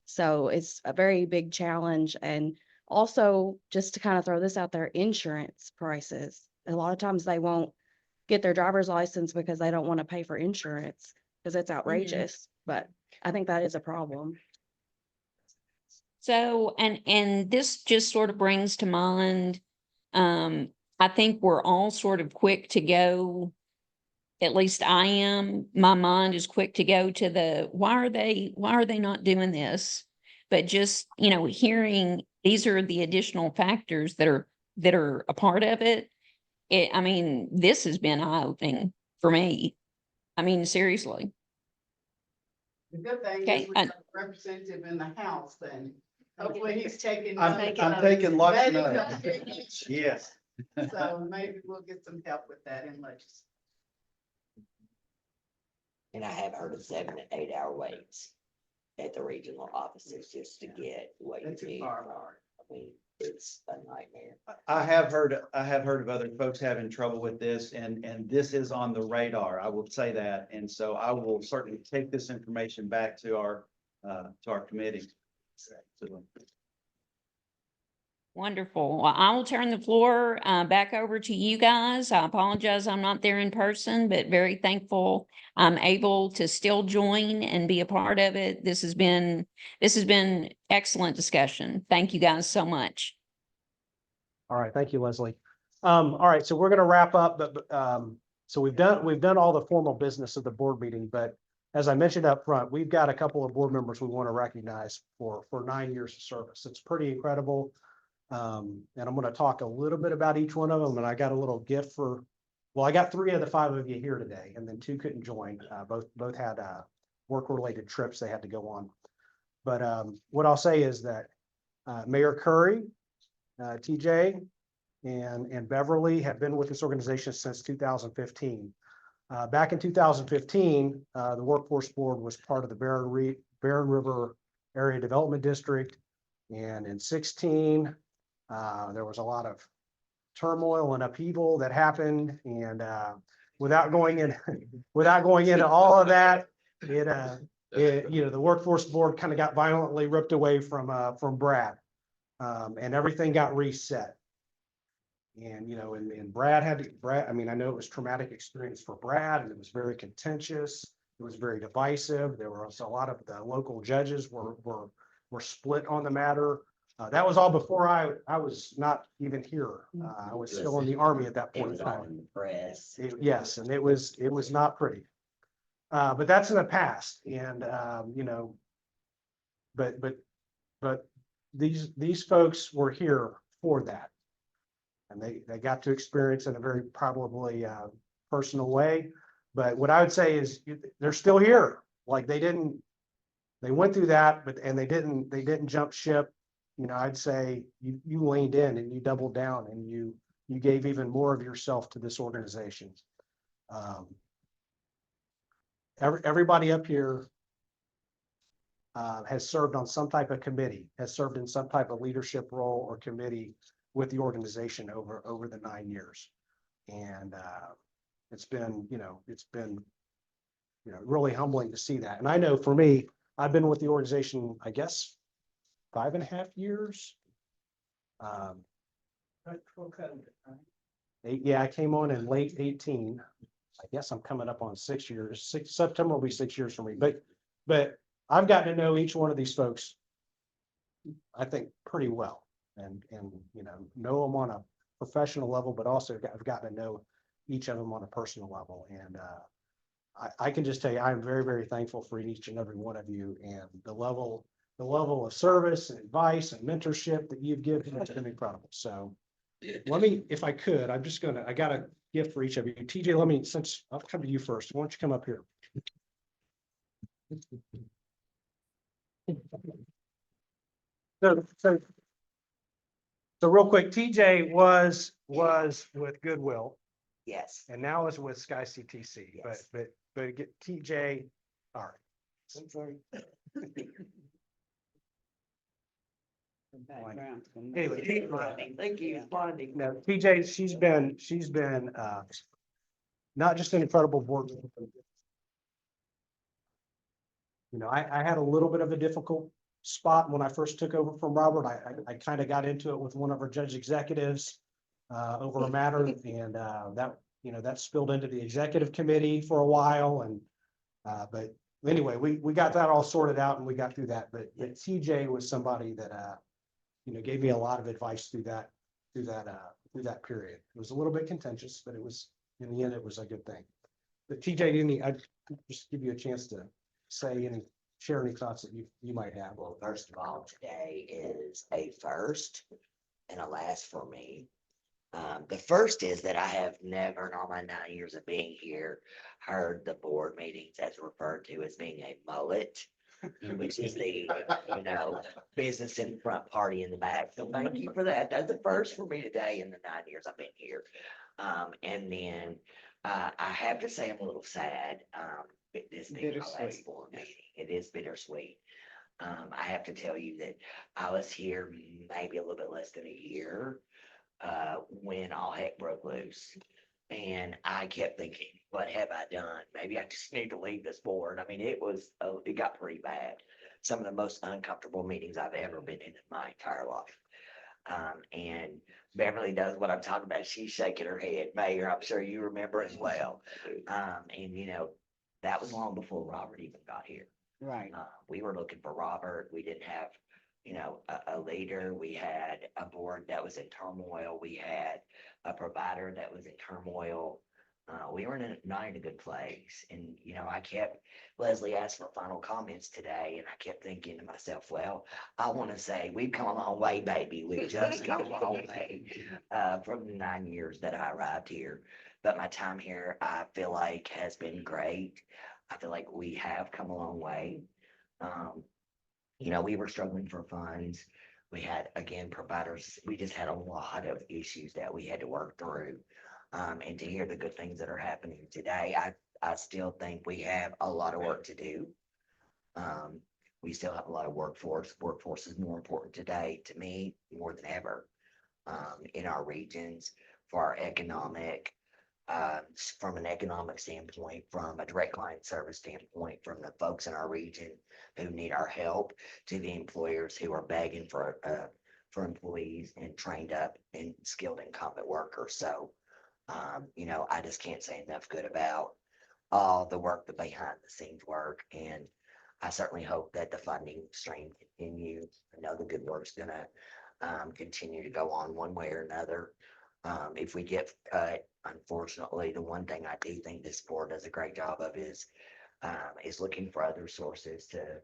S19: So it's a very big challenge. And also, just to kind of throw this out there, insurance prices. A lot of times they won't get their driver's license because they don't want to pay for insurance because it's outrageous. But I think that is a problem.
S18: So, and this just sort of brings to mind, I think we're all sort of quick to go, at least I am, my mind is quick to go to why are they not doing this? But just, you know, hearing these are the additional factors that are a part of it. I mean, this has been eye-opening for me. I mean, seriously.
S4: The good thing
S18: Okay,
S4: is we have a representative in the House, then hopefully he's taking.
S14: I'm taking lots of
S4: Maybe
S14: notes. Yes.
S4: So maybe we'll get some help with that in legislation.
S12: And I have heard of 7 to 8 hour waits at the regional offices just to get what you
S4: That's
S12: need.
S4: far.
S12: I mean, it's a nightmare.
S14: I have heard of other folks having trouble with this, and this is on the radar. I will say that. And so I will certainly take this information back to our committee.
S18: Wonderful. Well, I will turn the floor back over to you guys. I apologize I'm not there in person, but very thankful I'm able to still join and be a part of it. This has been excellent discussion. Thank you guys so much.
S3: All right, thank you, Leslie. All right, so we're going to wrap up, but so we've done all the formal business of the board meeting, but as I mentioned up front, we've got a couple of board members we want to recognize for 9 years of service. It's pretty incredible. And I'm going to talk a little bit about each one of them. And I got a little gift I got 3 of the 5 of you here today, and then 2 couldn't join. Both had work-related trips they had to go on. But what I'll say is that Mayor Curry, TJ, and Beverly have been with this organization since 2015. Back in 2015, the Workforce Board was part of the Barren River Area Development District. And in 2016, there was a lot of turmoil and upheaval that happened. And without going into all of that, the workforce board kind of got violently ripped away from Brad. And everything got reset. And, and Brad, I mean, I know it was traumatic experience for Brad, and it was very contentious. It was very divisive. There was a lot of the local judges were split on the matter. That was all before I was not even here. I was still in the Army at that
S12: It
S3: point
S12: was
S3: in
S12: all in
S3: time.
S12: the press.
S3: Yes, and it was not pretty. But that's in the past, and, but these folks were here for that. And they got to experience in a very probably personal way. But what I would say is they're still here. Like they went through that, and they didn't jump ship. I'd say you leaned in and you doubled down and you gave even more of yourself to this organization. Everybody up here has served on some type of committee, has served in some type of leadership role or committee with the organization over the 9 years. And it's been really humbling to see that. And I know for me, I've been with the organization, I guess, 5.5 years. Yeah, I came on in late 18. I guess I'm coming up on 6 years. September will be 6 years for me. But I've gotten to know each one of these folks, I think, pretty well, and know them on a professional level, but also I've gotten to know each of them on a personal level. And I can just tell you, I'm very, very thankful for each and every one of you, and the level of service and advice and mentorship that you've given has been incredible. So let me, if I could, I got a gift for each of you. TJ, since I'll come to you first, why don't you come up here? So real quick, TJ was with Goodwill.
S12: Yes.
S3: And now is with Sky CTC.
S12: Yes.
S3: But get TJ, all right.
S12: I'm sorry.
S3: Anyway,
S12: Thank you, bonding.
S3: no, TJ, she's been not just an incredible board member. I had a little bit of a difficult spot when I first took over from Robert. I kind of got into it with one of our judge executives over a matter, and that spilled into the executive committee for a while. And but anyway, we got that all sorted out and we got through that. But TJ was somebody that gave me a lot of advice through that period. It was a little bit contentious, but it was, in the end, it was a good thing. But TJ, I'd just give you a chance to share any thoughts that you might have.
S12: Well, first of all, today is a first and a last for me. The first is that I have never in all my 9 years of being here heard the board meetings as referred to as being a mullet, which is the, business in the front, party in the back. So thank you for that. That's the first for me today in the 9 years I've been here. And then I have to say I'm a little sad. This being my last board meeting, it is bittersweet. I have to tell you that I was here maybe a little bit less than a year when all heck broke loose. And I kept thinking, what have I done? Maybe I just need to leave this board. I mean, it got pretty bad. Some of the most uncomfortable meetings I've ever been in my entire life. And Beverly knows what I'm talking about. She's shaking her head. Mayor, I'm sure you remember as well. And that was long before Robert even got here.
S11: Right.
S12: We were looking for Robert. We didn't have, a leader. We had a board that was in turmoil. We had a provider that was in turmoil. We were not in a good place. And, Leslie asked for final comments today, and I kept thinking to myself, well, I want to say we've come a long way, baby. We've just come a long way from the 9 years that I arrived here. But my time here, I feel like, has been great. I feel like we have come a long way. We were struggling for funds. We had, again, providers. We just had a lot of issues that we had to work through. And to hear the good things that are happening today, I still think we have a lot of work to do. We still have a lot of workforce. Workforce is more important today to me, more than ever, in our regions, for our economic from an economic standpoint, from a direct client service standpoint, from the folks in our region who need our help, to the employers who are begging for employees and trained up and skilled and competent workers. So, you know, I just can't say enough good about all the work, the behind the scenes work. And I certainly hope that the funding stream continues. I know the good work's gonna continue to go on one way or another. If we get cut, unfortunately, the one thing I do think this board does a great job of is looking for other sources to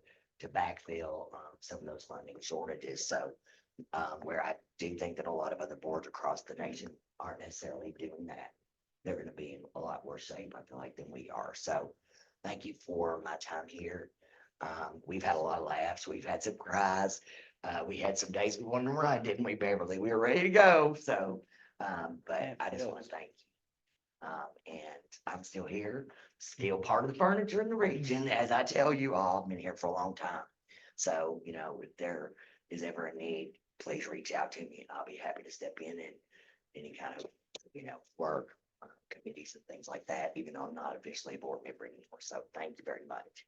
S12: backfill some of those funding shortages. So where I do think that a lot of other boards across the nation aren't necessarily doing that, they're going to be in a lot worse shape, I feel like, than we are. So thank you for my time here. We've had a lot of laughs. We've had some cries. We had some days we wanted to run, didn't we, Beverly? We were ready to go. So, but I just want to thank you. And I'm still here, still part of the furniture in the region. As I tell you all, I've been here for a long time. So, you know, if there is ever a need, please reach out to me and I'll be happy to step in and any kind of, you know, work, committees and things like that, even though I'm not officially a board member anymore. So thank you very much.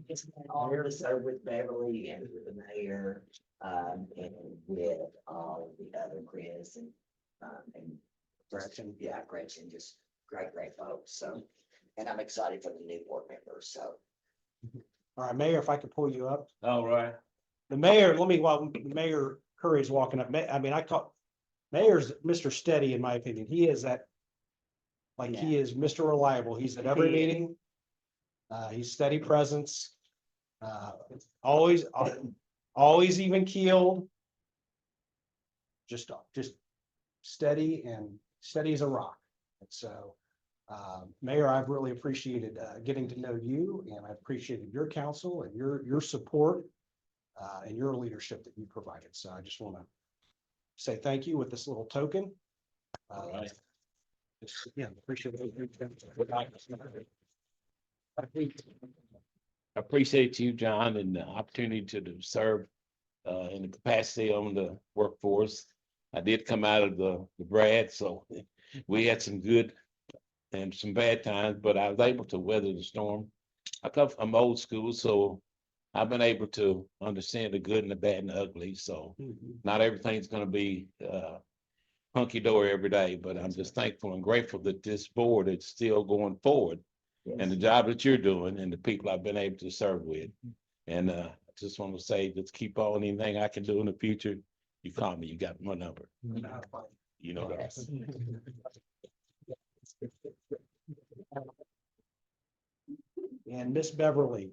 S12: It's been an honor to serve with Beverly and with the mayor, and with all the other Chris and Gretchen, just great folks. So, and I'm excited for the new board members. So,
S3: All right, Mayor, if I could pull you up.
S16: All right.
S3: The mayor, while Mayor Curry's walking up, I call Mayor's Mr. Steady, in my opinion. He is that, like, he is Mr. Reliable. He's at every meeting. He's steady presence. Always even keeled. Just steady as a rock. And so, Mayor, I've really appreciated getting to know you, and I've appreciated your counsel and your support and your leadership that you provided. So I just want to say thank you with this little token.
S16: Right.
S3: Yeah, appreciate it.
S20: I appreciate you, John, and the opportunity to serve in the capacity on the workforce. I did come out of the Brad, so we had some good and some bad times, but I was able to weather the storm. I come from old school, so I've been able to understand the good and the bad and the ugly. So not everything's going to be hunky dory every day, but I'm just thankful and grateful that this board is still going forward. Yes. And the job that you're doing and the people I've been able to serve with. And I just want to say, just keep on anything I can do in the future. You call me, you got my number. You know that.
S3: And Miss Beverly.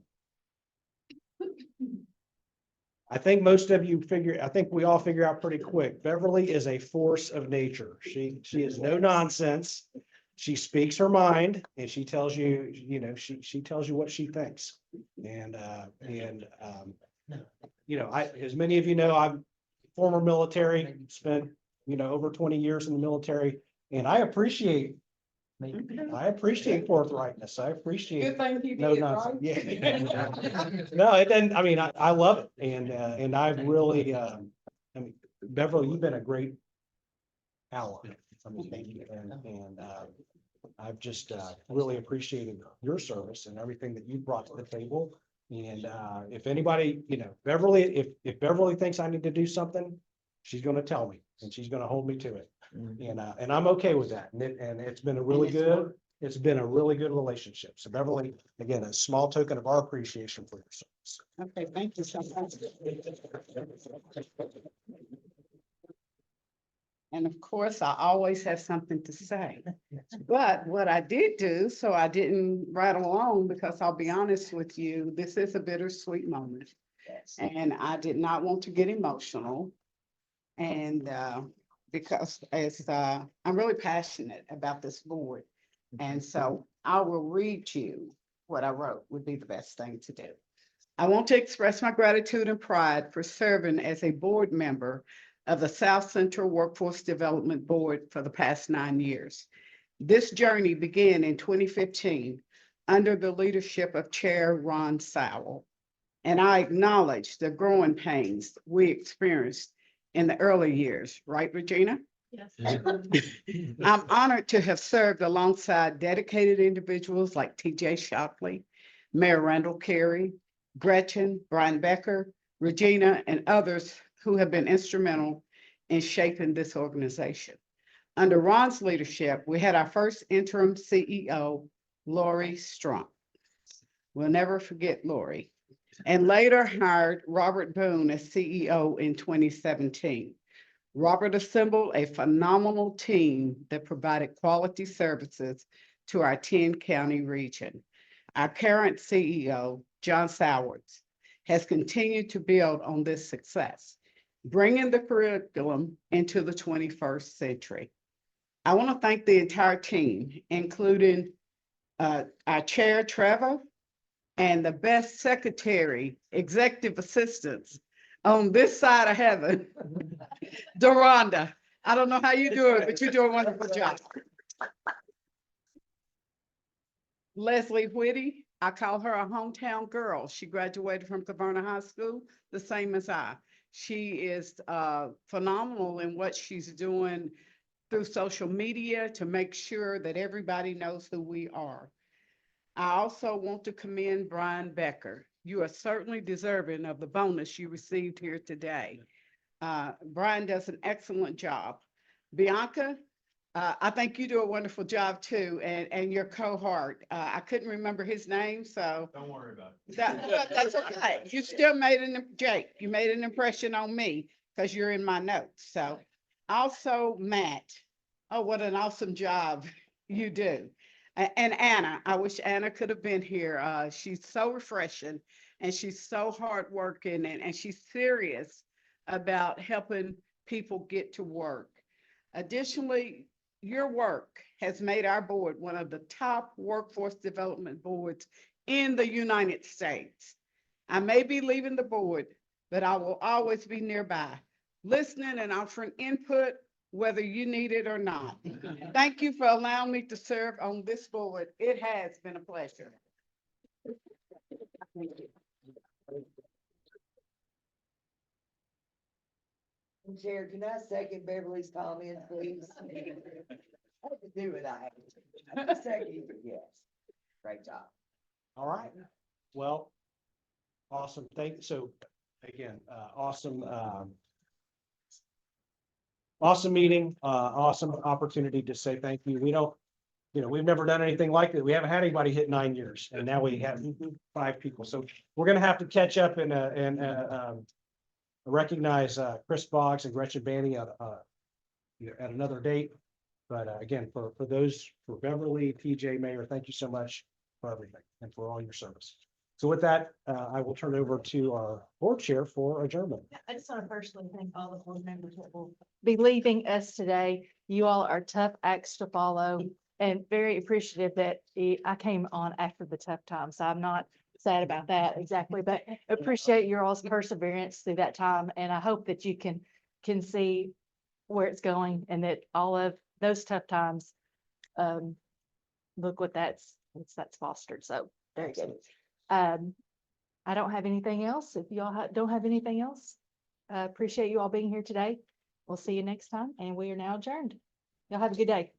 S3: I think most of you I think we all figure out pretty quick. Beverly is a force of nature. She is no nonsense. She speaks her mind and she tells you, you know, she tells you what she thinks. And you know, as many of you know, I'm former military, spent, you know, over 20 years in the military, and I appreciate forthrightness. I appreciate.
S5: Good thing you
S3: no
S5: did,
S3: nonsense.
S5: right?
S3: Yeah. No, it didn't. I mean, I love it, and I've really, I mean, Beverly, you've been a great ally. And I've just really appreciated your service and everything that you brought to the table. And if anybody, you know, Beverly, if Beverly thinks I need to do something, she's going to tell me and she's going to hold me to it. And I'm okay with that. And it's been a really good relationship. So Beverly, again, a small token of our appreciation for your service.
S11: Okay, thank you so much. And of course, I always have something to say. But what I did do, so I didn't rattle on, because I'll be honest with you, this is a bittersweet moment. And I did not want to get emotional. And because I'm really passionate about this board. And so I will read you what I wrote would be the best thing to do. I want to express my gratitude and pride for serving as a board member of the South Central Workforce Development Board for the past 9 years. This journey began in 2015 under the leadership of Chair Ron Sowell. And I acknowledge the growing pains we experienced in the early years, right, Regina?
S2: Yes.
S11: I'm honored to have served alongside dedicated individuals like TJ Shockley, Mayor Randall Carey, Gretchen, Brian Becker, Regina, and others who have been instrumental in shaping this organization. Under Ron's leadership, we had our first interim CEO, Lori Strunk. We'll never forget Lori. And later hired Robert Boone as CEO in 2017. Robert assembled a phenomenal team that provided quality services to our 10-county region. Our current CEO, John Sowards, has continued to build on this success, bringing the curriculum into the 21st century. I want to thank the entire team, including our chair, Trevor, and the best secretary, executive assistants on this side of heaven, Doronda. I don't know how you do it, but you do a wonderful job. Leslie Whitty, I call her a hometown girl. She graduated from Caverna High School, the same as I. She is phenomenal in what she's doing through social media to make sure that everybody knows who we are. I also want to commend Brian Becker. You are certainly deserving of the bonus you received here today. Brian does an excellent job. Bianca, I think you do a wonderful job too, and your cohort. I couldn't remember his name, so.
S3: Don't worry about it.
S11: That's okay. You still made Jake, you made an impression on me because you're in my notes, so. Also, Matt, oh, what an awesome job you do. And Anna, I wish Anna could have been here. She's so refreshing and she's so hardworking and she's serious about helping people get to work. Additionally, your work has made our board one of the top workforce development boards in the United States. I may be leaving the board, but I will always be nearby, listening and offering input, whether you need it or not. Thank you for allowing me to serve on this board. It has been a pleasure. Thank you.
S12: Chair, can I second Beverly's comment, please? I have to do it, I have to. Second, yes. Great job.
S3: All right. Well, awesome. So again, awesome meeting, awesome opportunity to say thank you. We don't, we've never done anything like that. We haven't had anybody hit 9 years and now we have 5 people. So we're going to have to catch up and recognize Chris Boggs and Gretchen Banny at another date. But again, for Beverly, TJ, Mayor, thank you so much for everything and for all your service. So with that, I will turn it over to our board chair for adjournment.
S2: I just want to personally thank all the board members that will be leaving us today. You all are tough acts to follow and very appreciative that I came on after the tough times. So I'm not sad about that exactly, but appreciate your all's perseverance through that time. And I hope that you can see where it's going and that all of those tough times, look what that's fostered. So very good. I don't have anything else. If y'all don't have anything else, appreciate you all being here today. We'll see you next time and we are now adjourned. Y'all have a good day.